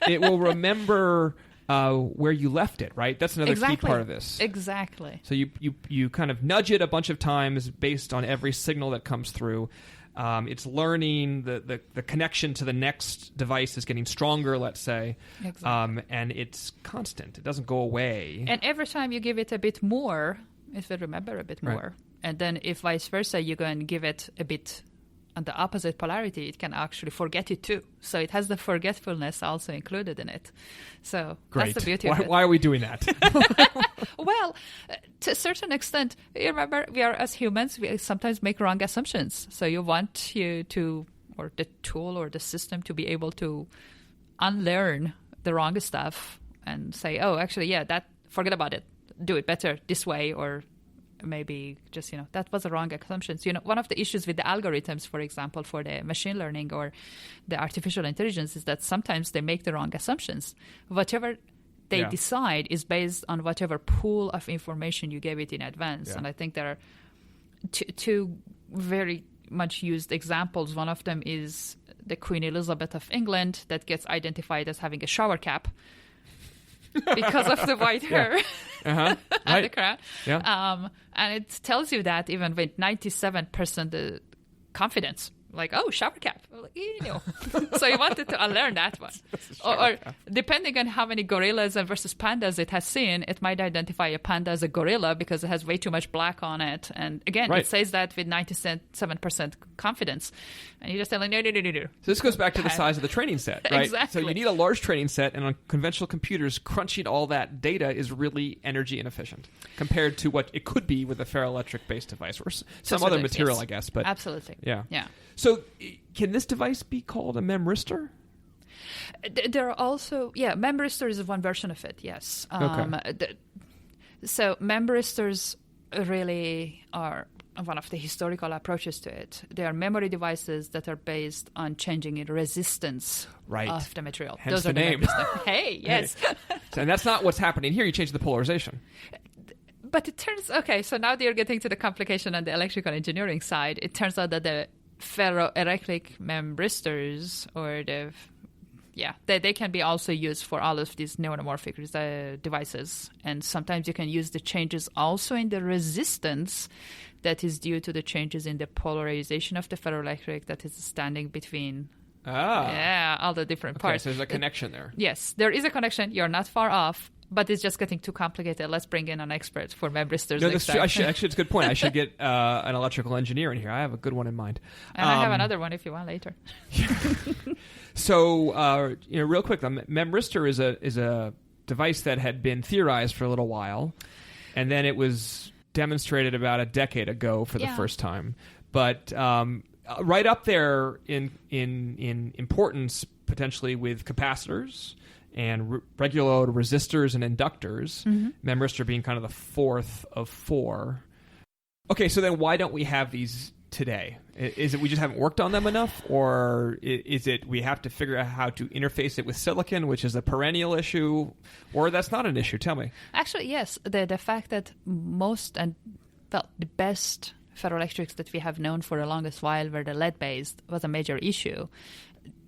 It will remember where you left it. Right. That's another key Exactly. part of this. Exactly. So you kind of nudge it a bunch of times based on every signal that comes through. It's learning the connection to the next device is getting stronger, let's say, Exactly. and it's constant. It doesn't go away. And every time you give it a bit more, it will remember a bit Right. more. And then if vice versa, you go and give it a bit on the opposite polarity, it can actually forget it too. So it has the forgetfulness also included in it. So Great. that's the beauty of it. Why are we doing that? Well, to a certain extent, you remember, we are, as humans, we sometimes make wrong assumptions. So you want you to, or the tool or the system to be able to unlearn the wrong stuff and say, oh, actually, yeah, forget about it. Do it better this way, or maybe just, that was a wrong assumption. One of the issues with the algorithms, for example, for the machine learning or the artificial intelligence is that sometimes they make the wrong assumptions. Whatever they decide is based on whatever pool of information you gave it in advance. Yeah. And I think there are two very much used examples. One of them is the Queen Elizabeth of England that gets identified as having a shower cap because of the white hair Uh-huh. and the Right. crown. Yeah. And it tells you that even with 97% confidence. Like, oh, shower cap. So you wanted to unlearn that one. Or depending on how many gorillas versus pandas it has seen, it might identify a panda as a gorilla because it has way too much black on it. And again, Right. it says that with 97% confidence. And you just tell it, no. So this goes back to the size of the training set, right? Exactly. So you need a large training set, and on conventional computers, crunching all that data is really energy inefficient compared to what it could be with a ferroelectric-based device or some other material, yes. I guess. But Absolutely. yeah. Yeah. So can this device be called a memristor? There are also, memristor is one version of it, yes. So memristors really are one of the historical approaches to it. They are memory devices that are based on changing in resistance Right. of the material. Hence Those the are name. memristors. Hey, yes. And that's not what's happening here. You change the polarization. But it turns, okay, so now you're getting to the complication on the electrical engineering side. It turns out that the ferroelectric memristors, or the Yeah, they can be also used for all of these neuromorphic devices. And sometimes you can use the changes also in the resistance that is due to the changes in the polarization of the ferroelectric that is standing between all the different parts. So there's a connection there. Yes, there is a connection. You're not far off. But it's just getting too complicated. Let's bring in an expert for membristors. No, that's true. Actually, it's a good point. I should get an electrical engineer in here. I have a good one in mind. And I have another one if you want later. So, real quick, the membristor is a device that had been theorized for a little while, and then it was demonstrated about a decade ago for the first time. But right up there in importance, potentially with capacitors and regular load resistors and inductors, membristor being kind of the fourth of four. Okay, so then why don't we have these today? Is it we just haven't worked on them enough, or is it we have to figure out how to interface it with silicon, which is a perennial issue, or that's not an issue? Tell me. Actually, yes. The fact that the best ferroelectrics that we have known for the longest while were the lead-based was a major issue.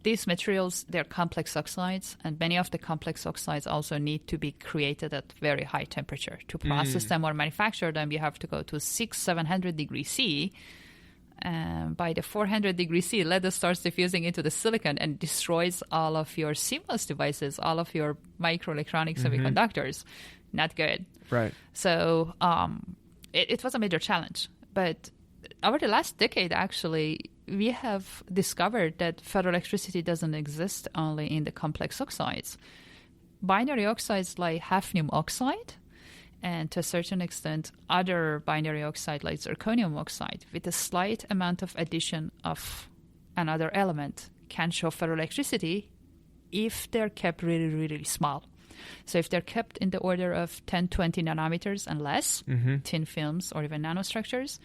These materials, they're complex oxides, and many of the complex oxides also need to be created at very high temperature. To process them or manufacture them, you have to go to 600-700 degrees C. By the 400 degrees C, lead starts diffusing into the silicon and destroys all of your CMOS devices, all of your microelectronic semiconductors. Not good. Right. So it was a major challenge. But over the last decade, actually, we have discovered that ferroelectricity doesn't exist only in the complex oxides. Binary oxides like hafnium oxide, and to a certain extent, other binary oxide like zirconium oxide, with a slight amount of addition of another element, can show ferroelectricity if they're kept really, really small. So if they're kept in the order of 10, 20 nanometers and less, thin films or even nanostructures,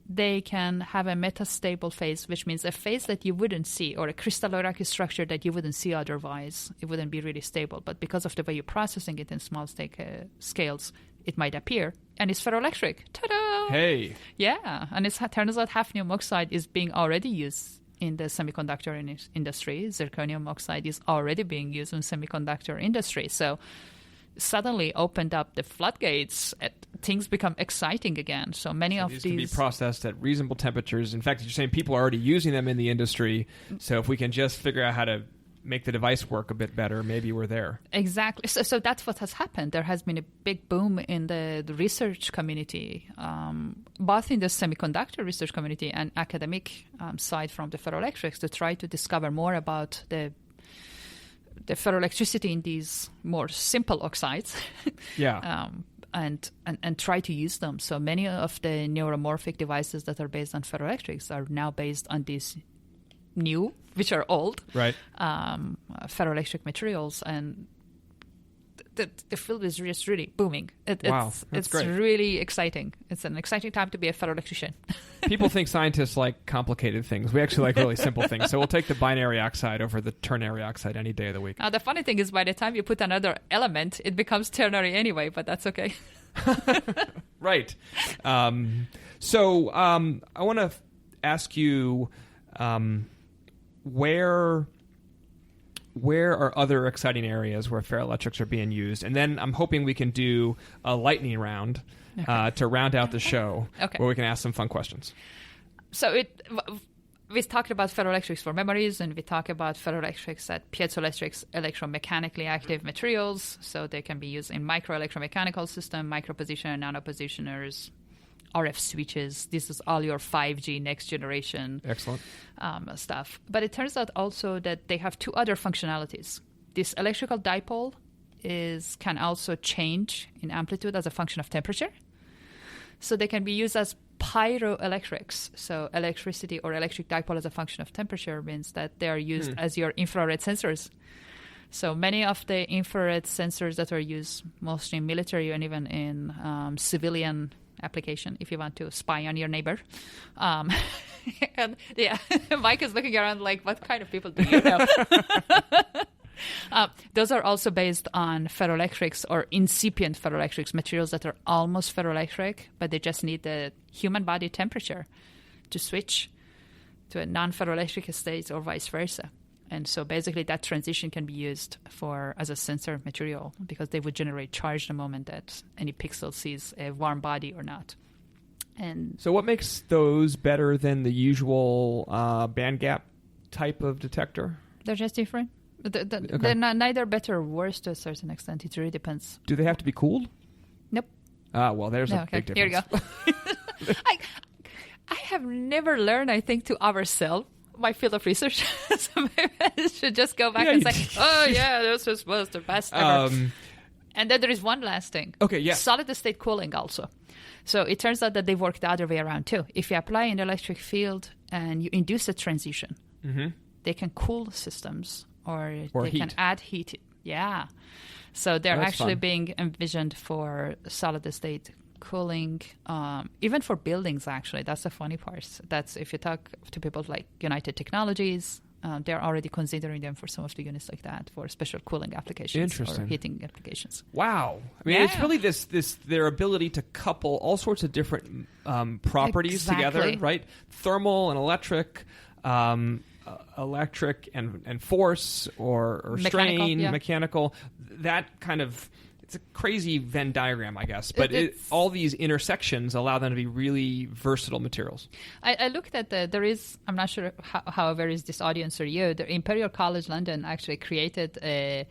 they can have a metastable phase, which means a phase that you wouldn't see, or a crystallographic structure that you wouldn't see otherwise. It wouldn't be really stable. But because of the way you're processing it in small scales, it might appear. And it's ferroelectric. Ta-da! Hey! Yeah. And it turns out hafnium oxide is being already used in the semiconductor industry. Zirconium oxide is already being used in semiconductor industry. So suddenly opened up the floodgates. Things become exciting again. So many of these can be processed at reasonable temperatures. In fact, you're saying people are already using them in the industry. So if we can just figure out how to make the device work a bit better, maybe we're there. Exactly. So that's what has happened. There has been a big boom in the research community, both in the semiconductor research community and academic side from the ferroelectrics, to try to discover more about the ferroelectricity in these more simple oxides. And try to use them. So many of the neuromorphic devices that are based on ferroelectrics are now based on these new, which are old, ferroelectric materials, and the field is just really booming. It's great. Really exciting. It's an exciting time to be a ferroelectrician. People think scientists like complicated things. We actually like really simple things. So we'll take the binary oxide over the ternary oxide any day of the week. The funny thing is, by the time you put another element, it becomes ternary anyway, but that's okay. Right. So I want to ask you where are other exciting areas where ferroelectrics are being used? And then I'm hoping we can do a lightning round to round out the show, where we can ask some fun questions. So we talked about ferroelectrics for memories, and we talk about ferroelectrics at piezoelectrics, electromechanically active materials. So they can be used in microelectromechanical system, micropositioner, nanopositioners, RF switches. This is all your 5G next generation stuff. But it turns out also that they have two other functionalities. This electrical dipole can also change in amplitude as a function of temperature. So they can be used as pyroelectrics. So electricity or electric dipole as a function of temperature means that they are used as your infrared sensors. So many of the infrared sensors that are used mostly in military and even in civilian application, if you want to spy on your neighbor. And yeah, Mike is looking around like, what kind of people do you know? Those are also based on ferroelectrics or incipient ferroelectrics, materials that are almost ferroelectric, but they just need the human body temperature to switch to a non-ferroelectric state or vice versa. And so basically that transition can be used as a sensor material because they would generate charge the moment that any pixel sees a warm body or not. And so what makes those better than the usual band gap type of detector? They're just different. They're neither better or worse to a certain extent. It really depends. Do they have to be cooled? Nope. Well, there's a big difference. Here we go. I have never learned, I think, to oversell my field of research. So maybe I should just go back and say, oh, yeah, this was the best ever. And then there is one last thing. Okay, yes. Solid-state cooling also. So it turns out that they work the other way around, too. If you apply an electric field and you induce a transition, they can cool systems or they heat. can add heat. Yeah. So they're actually fun. being envisioned for solid-state cooling, even for buildings, actually. That's the funny part. That's if you talk to people like United Technologies, they're already considering them for some of the units like that for special cooling applications or heating applications. Wow. I mean, it's really their ability to couple all sorts of different properties together, right? Thermal and electric, electric and force or strain, mechanical, that kind of... It's a crazy Venn diagram, I guess, but all these intersections allow them to be really versatile materials. I looked at I'm not sure however is this audience or you, the Imperial College London actually created a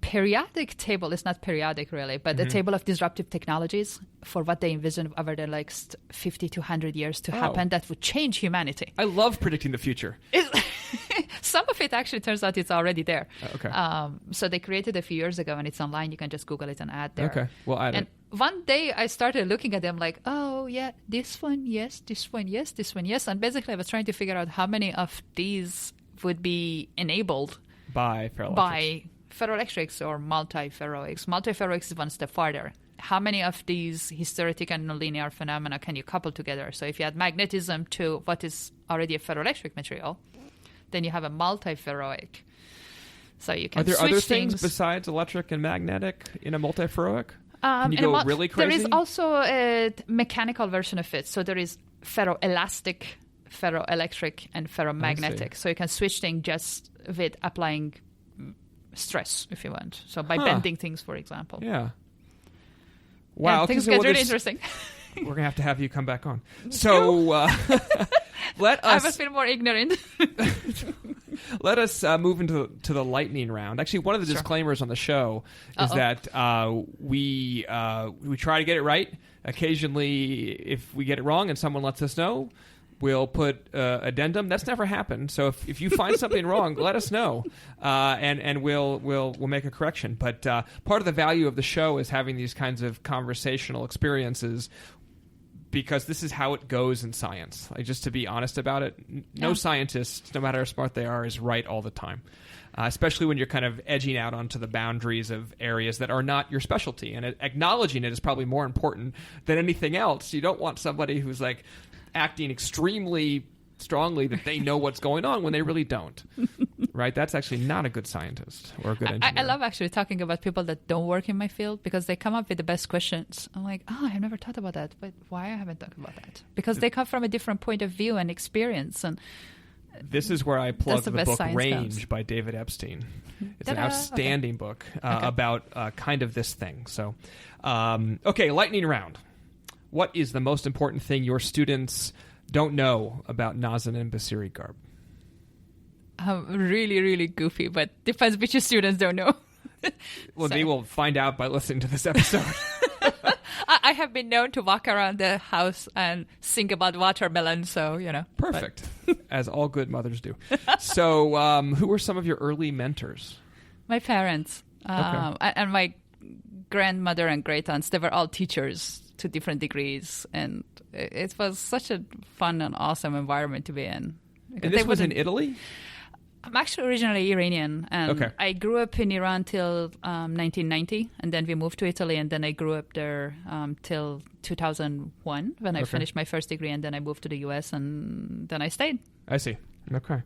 periodic table. It's not periodic really, but a table of disruptive technologies for what they envision over the next 50 to 100 years to happen that would change humanity. I love predicting the future. Some of it actually turns out it's already there. Okay. So they created a few years ago, and it's online. You can just Google it and add there. Okay, we'll add it. One day I started looking at them like, oh, yeah, this one, yes, this one, yes, this one, yes. And basically I was trying to figure out how many of these would be enabled by ferroelectrics or multi-ferroelectrics. Multi-ferroelectrics is one step farther. How many of these hysteretic and nonlinear phenomena can you couple together? So if you add magnetism to what is already a ferroelectric material, then you have a multi-ferroic. So you can switch Are there other things besides electric and magnetic in a multi-ferroic? Can you go really crazy? There is also a mechanical version of it. So there is ferroelastic, ferroelectric, and ferromagnetic. So you can switch things just with applying stress, if you want. So by bending things, for example. Yeah. Wow. Yeah, things get really interesting. We're going to have you come back on. So let us... I must be more ignorant. Let us move into the lightning round. Actually, one of the disclaimers on the show is that we try to get it right. Occasionally, if we get it wrong and someone lets us know, we'll put addendum. That's never happened. So if you find something wrong, let us know, and we'll make a correction. But part of the value of the show is having these kinds of conversational experiences, because this is how it goes in science. Like, just to be honest about it, no scientist, no matter how smart they are, is right all the time. Especially when you're kind of edging out onto the boundaries of areas that are not your specialty. And acknowledging it is probably more important than anything else. You don't want somebody who's like acting extremely strongly that they know what's going on when they really don't. Right? That's actually not a good scientist or a good engineer. I love actually talking about people that don't work in my field, because they come up with the best questions. I'm like, I've never thought about that. But why I haven't thought about that? Because they come from a different point of view and experience. And this is where I plug the book Range comes. by David Epstein. It's an outstanding book about kind of this thing. So, okay, lightning round. What is the most important thing your students don't know about Nazanin Bassiri-Gharb? Really, really goofy, but depends which students don't know. Well, they will find out by listening to this episode. I have been known to walk around the house and sing about watermelon, so, Perfect, as all good mothers do. So who were some of your early mentors? My parents and my grandmother and great-aunts. They were all teachers to different degrees, and it was such a fun and awesome environment to be in. And this was in Italy? I'm actually originally Iranian, and I grew up in Iran till 1990, and then we moved to Italy, and then I grew up there till 2001 when I finished my first degree, and then I moved to the U.S., and then I stayed. I see. Okay.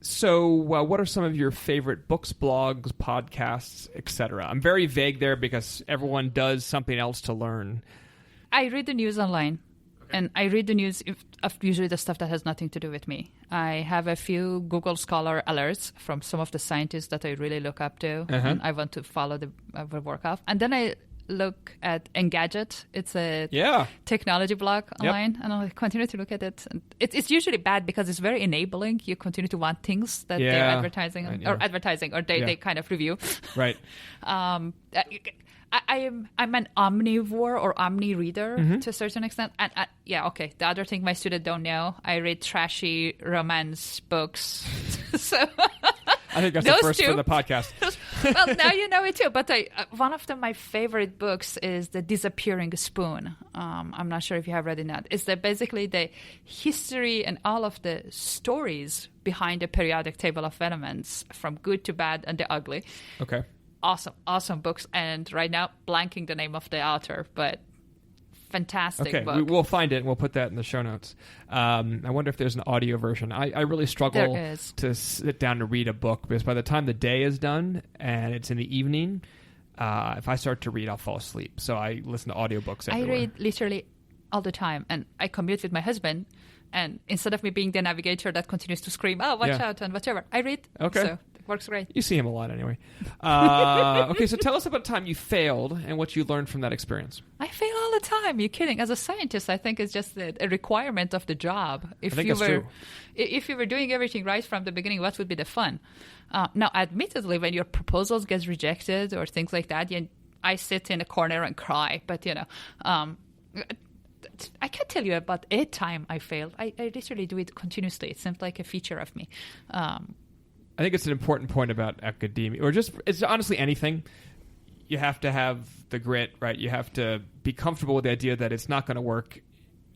So what are some of your favorite books, blogs, podcasts, etc.? I'm very vague there because everyone does something else to learn. I read the news online. And I read the news of usually the stuff that has nothing to do with me. I have a few Google Scholar alerts from some of the scientists that I really look up to, and I want to follow the work of. And then I look at Engadget. It's a technology blog online, and I'll continue to look at it. And it's usually bad because it's very enabling. You continue to want things that they're advertising, or they kind of review. Right. I'm an omnivore or omni-reader to a certain extent. And the other thing my students don't know, I read trashy romance books. So I think that's the first for the podcast. Well, now you know it too. But one of my favorite books is The Disappearing Spoon. I'm not sure if you have read it yet. It's basically the history and all of the stories behind the periodic table of elements, from good to bad and the ugly. Okay. Awesome books. And right now, blanking the name of the author, but fantastic book. Okay, we'll find it and we'll put that in the show notes. I wonder if there's an audio version. I really struggle to sit down to read a book because by the time the day is done and it's in the evening, if I start to read, I'll fall asleep. So I listen to audiobooks everywhere. I read literally all the time, and I commute with my husband. And instead of me being the navigator that continues to scream, "Oh, watch out," and whatever, I read. Okay. So it works great. You see him a lot anyway. Okay, so tell us about a time you failed and what you learned from that experience. I fail all the time. You're kidding. As a scientist, I think it's just a requirement of the job. I think that's true. If you were doing everything right from the beginning, what would be the fun? Now, admittedly, when your proposals get rejected or things like that, I sit in a corner and cry. But, I can't tell you about a time I failed. I literally do it continuously. It seems like a feature of me. I think it's an important point about academia, or just it's honestly anything. You have to have the grit, right? You have to be comfortable with the idea that it's not going to work,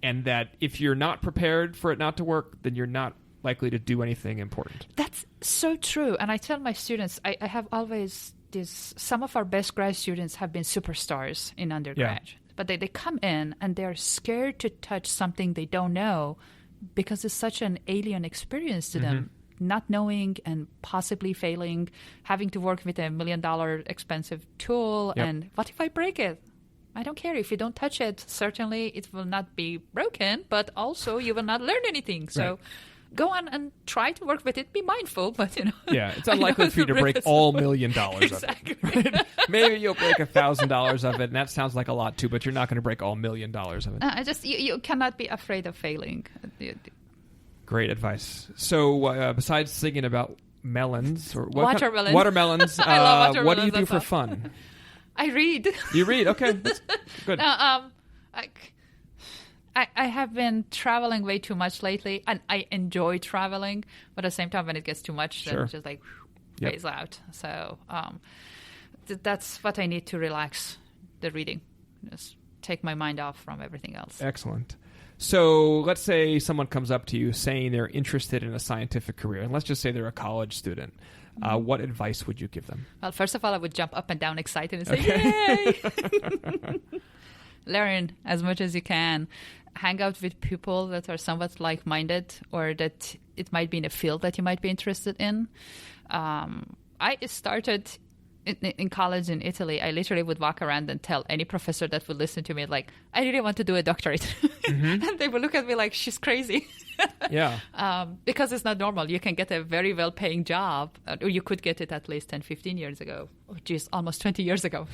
and that if you're not prepared for it not to work, then you're not likely to do anything important. That's so true. And I tell my students, I have always some of our best grad students have been superstars in undergrad. Yeah. But they come in and they're scared to touch something they don't know because it's such an alien experience to them. Not knowing and possibly failing, having to work with $1 million expensive tool. Yep. And what if I break it? I don't care. If you don't touch it, certainly it will not be broken, but also you will not learn anything. So go on and try to work with it. Be mindful, but Yeah, it's unlikely for you to break all $1 million exactly. of it. Right? Maybe you'll break $1,000 of it, and that sounds like a lot too, but you're not going to break all $1 million of it. You cannot be afraid of failing. Great advice. So besides thinking about melons or watermelons, I love watermelons. What do you do for fun? I read. You read? Okay, that's good. I have been traveling way too much lately, and I enjoy traveling. But at the same time, when it gets too much, then it's just like phase out. So that's what I need to relax the reading. Just take my mind off from everything else. Excellent. So let's say someone comes up to you saying they're interested in a scientific career, and let's just say they're a college student. What advice would you give them? Well, first of all, I would jump up and down excited and say, yay! Learn as much as you can. Hang out with people that are somewhat like-minded or that it might be in a field that you might be interested in. I started in college in Italy. I literally would walk around and tell any professor that would listen to me, like, I really want to do a doctorate. And they would look at me like, she's crazy. Because it's not normal. You can get a very well-paying job, or you could get it at least 10, 15 years ago. Oh, geez, almost 20 years ago.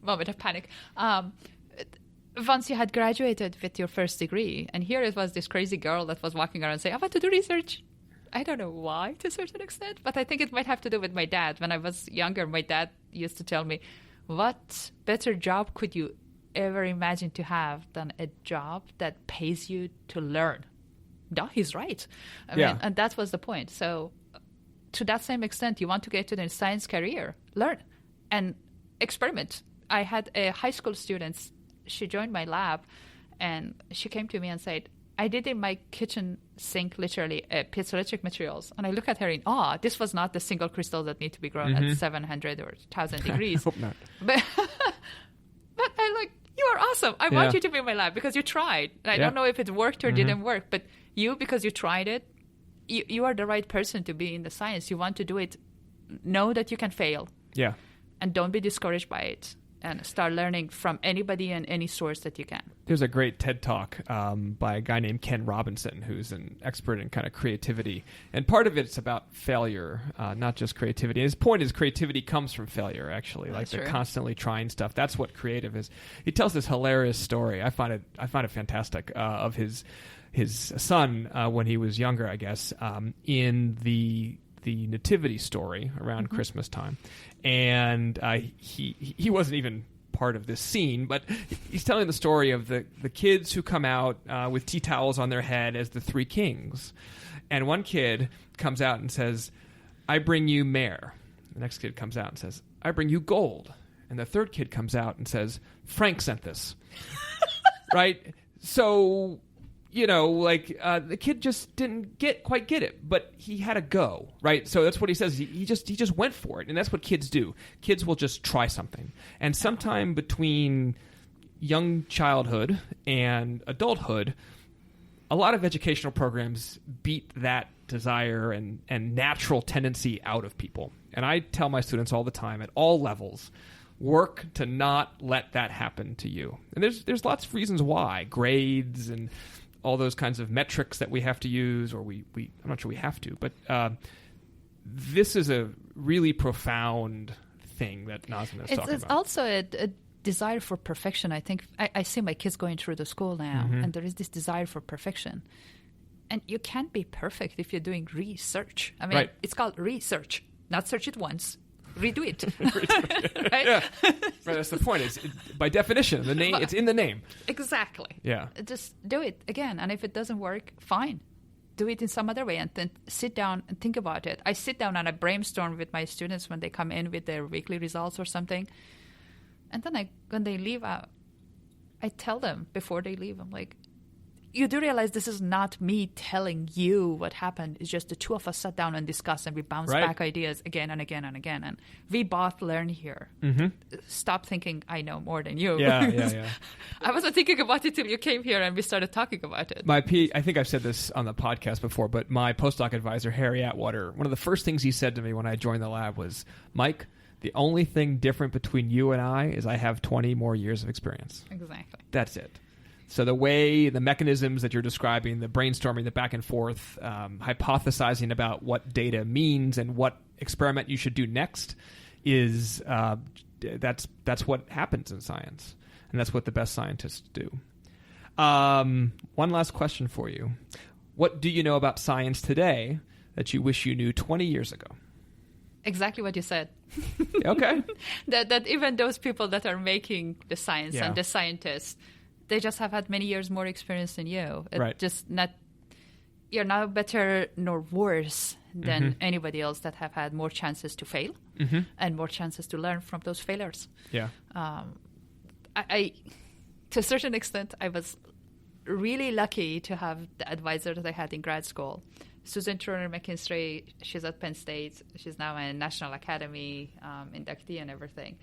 Moment of panic. Once you had graduated with your first degree, and here it was this crazy girl that was walking around saying, I want to do research. I don't know why to a certain extent, but I think it might have to do with my dad. When I was younger, my dad used to tell me, what better job could you ever imagine to have than a job that pays you to learn? No, he's right. I mean, and that was the point. So to that same extent, you want to get to the science career, learn and experiment. I had a high school student. She joined my lab, and she came to me and said, I did in my kitchen sink literally piezoelectric materials. And I look at her in awe. This was not the single crystal that need to be grown at 700 or 1,000 degrees. I hope not. But I like, you are awesome. I want you to be in my lab because you tried. And I don't know if it worked or didn't work, but you, because you tried it, you are the right person to be in the science. You want to do it. Know that you can fail. Yeah. And don't be discouraged by it. and start learning from anybody and any source that you can. There's a great TED Talk by a guy named Ken Robinson, who's an expert in kind of creativity. And part of it's about failure, not just creativity. And his point is creativity comes from failure, actually. Like they're constantly trying stuff. That's what creative is. He tells this hilarious story. I find it fantastic, of his son when he was younger, I guess, in the nativity story around Christmas time. And he wasn't even part of this scene, but he's telling the story of the kids who come out with tea towels on their head as the three kings. And one kid comes out and says, "I bring you myrrh." The next kid comes out and says, "I bring you gold." And the third kid comes out and says, "Frank sent this." Right? So, the kid just didn't quite get it, but he had a go, right? So that's what he says. He just went for it, and that's what kids do. Kids will just try something. And sometime between young childhood and adulthood, a lot of educational programs beat that desire and natural tendency out of people. And I tell my students all the time, at all levels, work to not let that happen to you. And there's lots of reasons why. Grades and all those kinds of metrics that we have to use, or I'm not sure we have to, but this is a really profound thing that Nazanin is talking about. It's also a desire for perfection. I think I see my kids going through the school now, and there is this desire for perfection. And you can't be perfect if you're doing research. I mean, It's called research, not search it once. Redo it. Right? Yeah. Right, that's the point. It's by definition, the name. It's in the name. Exactly. Yeah. Just do it again, and if it doesn't work, fine. Do it in some other way, and then sit down and think about it. I sit down and I brainstorm with my students when they come in with their weekly results or something, and then when they leave, I tell them before they leave, I'm like, you do realize this is not me telling you what happened. It's just the two of us sat down and discussed, and we bounced back ideas again and again and again. And we both learn here. Stop thinking I know more than you. Yeah. I wasn't thinking about it till you came here and we started talking about it. I think I've said this on the podcast before, but my postdoc advisor, Harry Atwater, one of the first things he said to me when I joined the lab was, "Mike, the only thing different between you and I is I have 20 more years of experience." Exactly. That's it. So the mechanisms that you're describing, the brainstorming, the back and forth, hypothesizing about what data means and what experiment you should do next is that's what happens in science, and that's what the best scientists do. One last question for you. What do you know about science today that you wish you knew 20 years ago? Exactly what you said. Okay. that even those people that are making the science and the scientists, they just have had many years more experience than you. You're not better nor worse than anybody else that have had more chances to fail and more chances to learn from those failures. Yeah. I to a certain extent, I was really lucky to have the advisor that I had in grad school. Susan Turner McKinstry, she's at Penn State. She's now a National Academy inductee and everything.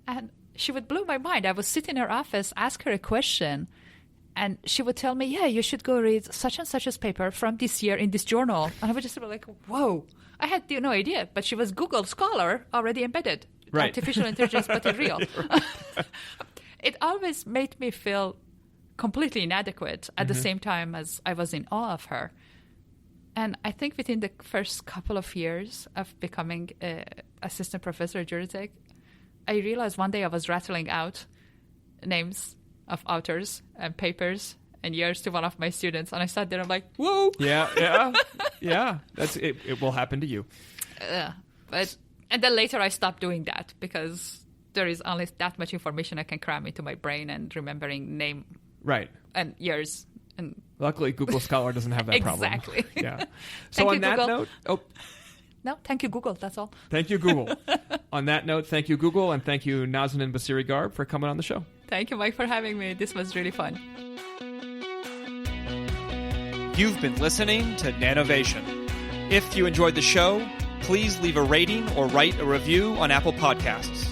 And she would blow my mind. I would sit in her office, ask her a question, and she would tell me, "Yeah, you should go read such and such a paper from this year in this journal." And I would just be like, "Whoa!" I had no idea, but she was Google Scholar already embedded. Right. Artificial intelligence, but in real. It always made me feel completely inadequate at the same time as I was in awe of her. And I think within the first couple of years of becoming an assistant professor at Georgia Tech, I realized one day I was rattling out names of authors and papers and years to one of my students, and I sat there and I'm like, whoa! Yeah. That's it. It will happen to you. And then later I stopped doing that because there is only that much information I can cram into my brain and remembering name and years. And luckily, Google Scholar doesn't have that problem. Exactly. Yeah. So on that note, no, thank you, Google. That's all. Thank you, Google. On that note, thank you, Google, and thank you, Nazanin Bassiri-Gharb, for coming on the show. Thank you, Mike, for having me. This was really fun. You've been listening to Nanovation. If you enjoyed the show, please leave a rating or write a review on Apple Podcasts.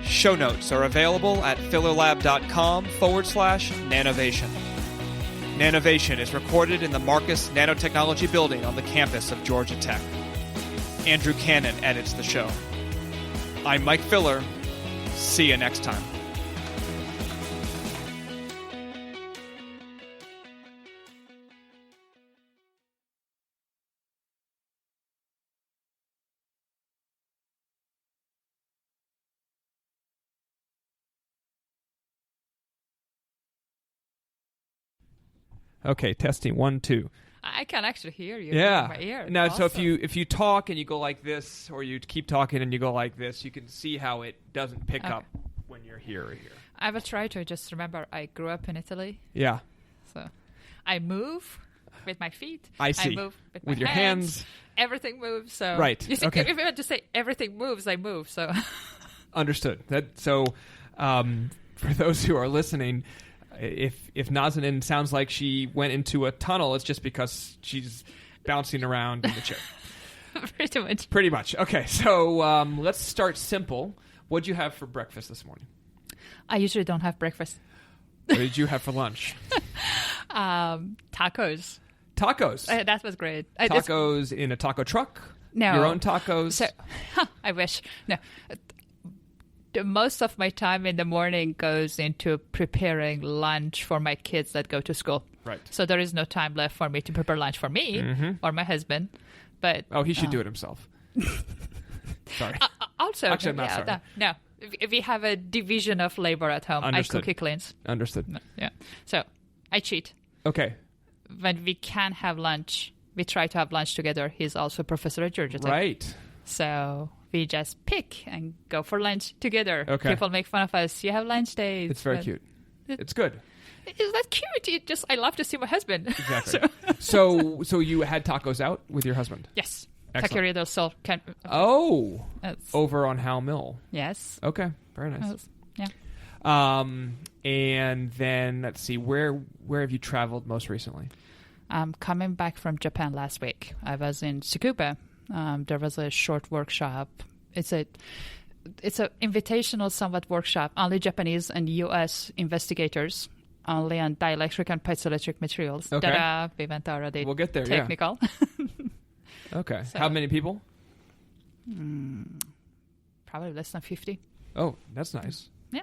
Show notes are available at fillerlab.com/nanovation. Nanovation is recorded in the Marcus Nanotechnology Building on the campus of Georgia Tech. Andrew Cannon edits the show. I'm Mike Filler. See you next time. Okay, testing 1, 2. I can actually hear you. Yeah. In my ear. Now, Awesome. so if you talk and you go like this, or you keep talking and you go like this, you can see how it doesn't pick up when you're here or here. I will try to just remember I grew up in Italy. Yeah. So I move with my feet. I see. I move with With my your hands. Everything moves. So Right. You see, Okay. if I had to say everything moves, I move. So Understood. So for those who are listening, if Nazanin sounds like she went into a tunnel, it's just because she's bouncing around in the chair. pretty much. Pretty much. Okay, so let's start simple. What'd you have for breakfast this morning? I usually don't have breakfast. What did you have for lunch? Tacos. Tacos. That was great. Tacos in a taco truck? No. Your own tacos? So, I wish. No. Most of my time in the morning goes into preparing lunch for my kids that go to school. Right. So there is no time left for me to prepare lunch for me or my husband. But he should do it himself. Sorry. Also, Actually, I'm not sorry. No. We have a division of labor at home. Understood. I cook, he cleans. Understood. Yeah. So I cheat. Okay. When we can have lunch, we try to have lunch together. He's also a professor at Georgia Tech. Right. So we just pick and go for lunch together. Okay. People make fun of us. You have lunch days. It's very cute. It's good. Is that cute? I love to see my husband. Exactly. So you had tacos out with your husband? Yes. Excellent. Taqueria del Sol. Over on Howell Mill. Yes. Okay, very nice. Yeah. And then let's see, where have you traveled most recently? I'm coming back from Japan last week. I was in Tsukuba. There was a short workshop. It's a invitational somewhat workshop, only Japanese and U.S. investigators, only on dielectric and piezoelectric materials. Okay. Ta-da, we went already. We'll get there, technical. Yeah. Okay. So- How many people? Probably less than 50. Oh, that's nice. Yeah.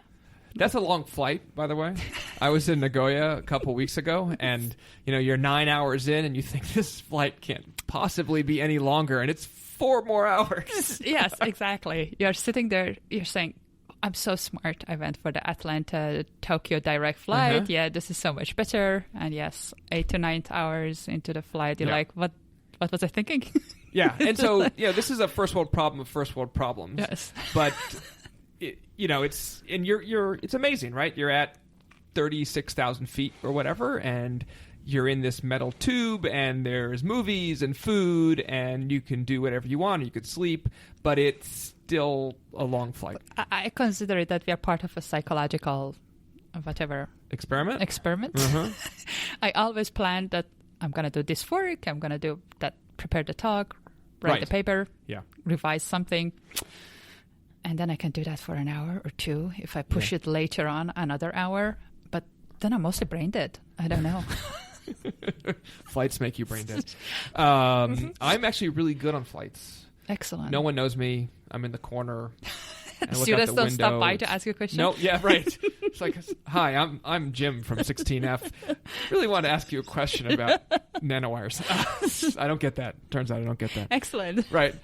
That's a long flight, by the way. I was in Nagoya a couple weeks ago, and you're 9 hours in, and you think this flight can't possibly be any longer, and it's 4 more hours. Yes, exactly. You're sitting there, you're saying, I'm so smart. I went for the Atlanta-Tokyo direct flight. Uh-huh. Yeah, this is so much better. And yes, 8 to 9 hours into the flight, you're like, what was I thinking? Yeah, and so this is a first world problem of first world problems. Yes. But it's amazing, right? You're at 36,000 feet or whatever, and you're in this metal tube, and there's movies and food, and you can do whatever you want. You could sleep, but it's still a long flight. I consider it that we are part of a psychological, Experiment. Uh-huh. I always plan that I'm going to do this work, I'm going to do that, prepare the talk, write the paper, revise something. And then I can do that for an hour or two. If I push it later on, another hour. But then I'm mostly brain dead. I don't know. Flights make you brain dead. I'm actually really good on flights. Excellent. No one knows me. I'm in the corner. Students don't stop by to ask you a question? No, yeah, right. It's like, hi, I'm Jim from 16F. Really want to ask you a question about nanowires. I don't get that. Turns out I don't get that. Excellent. Right.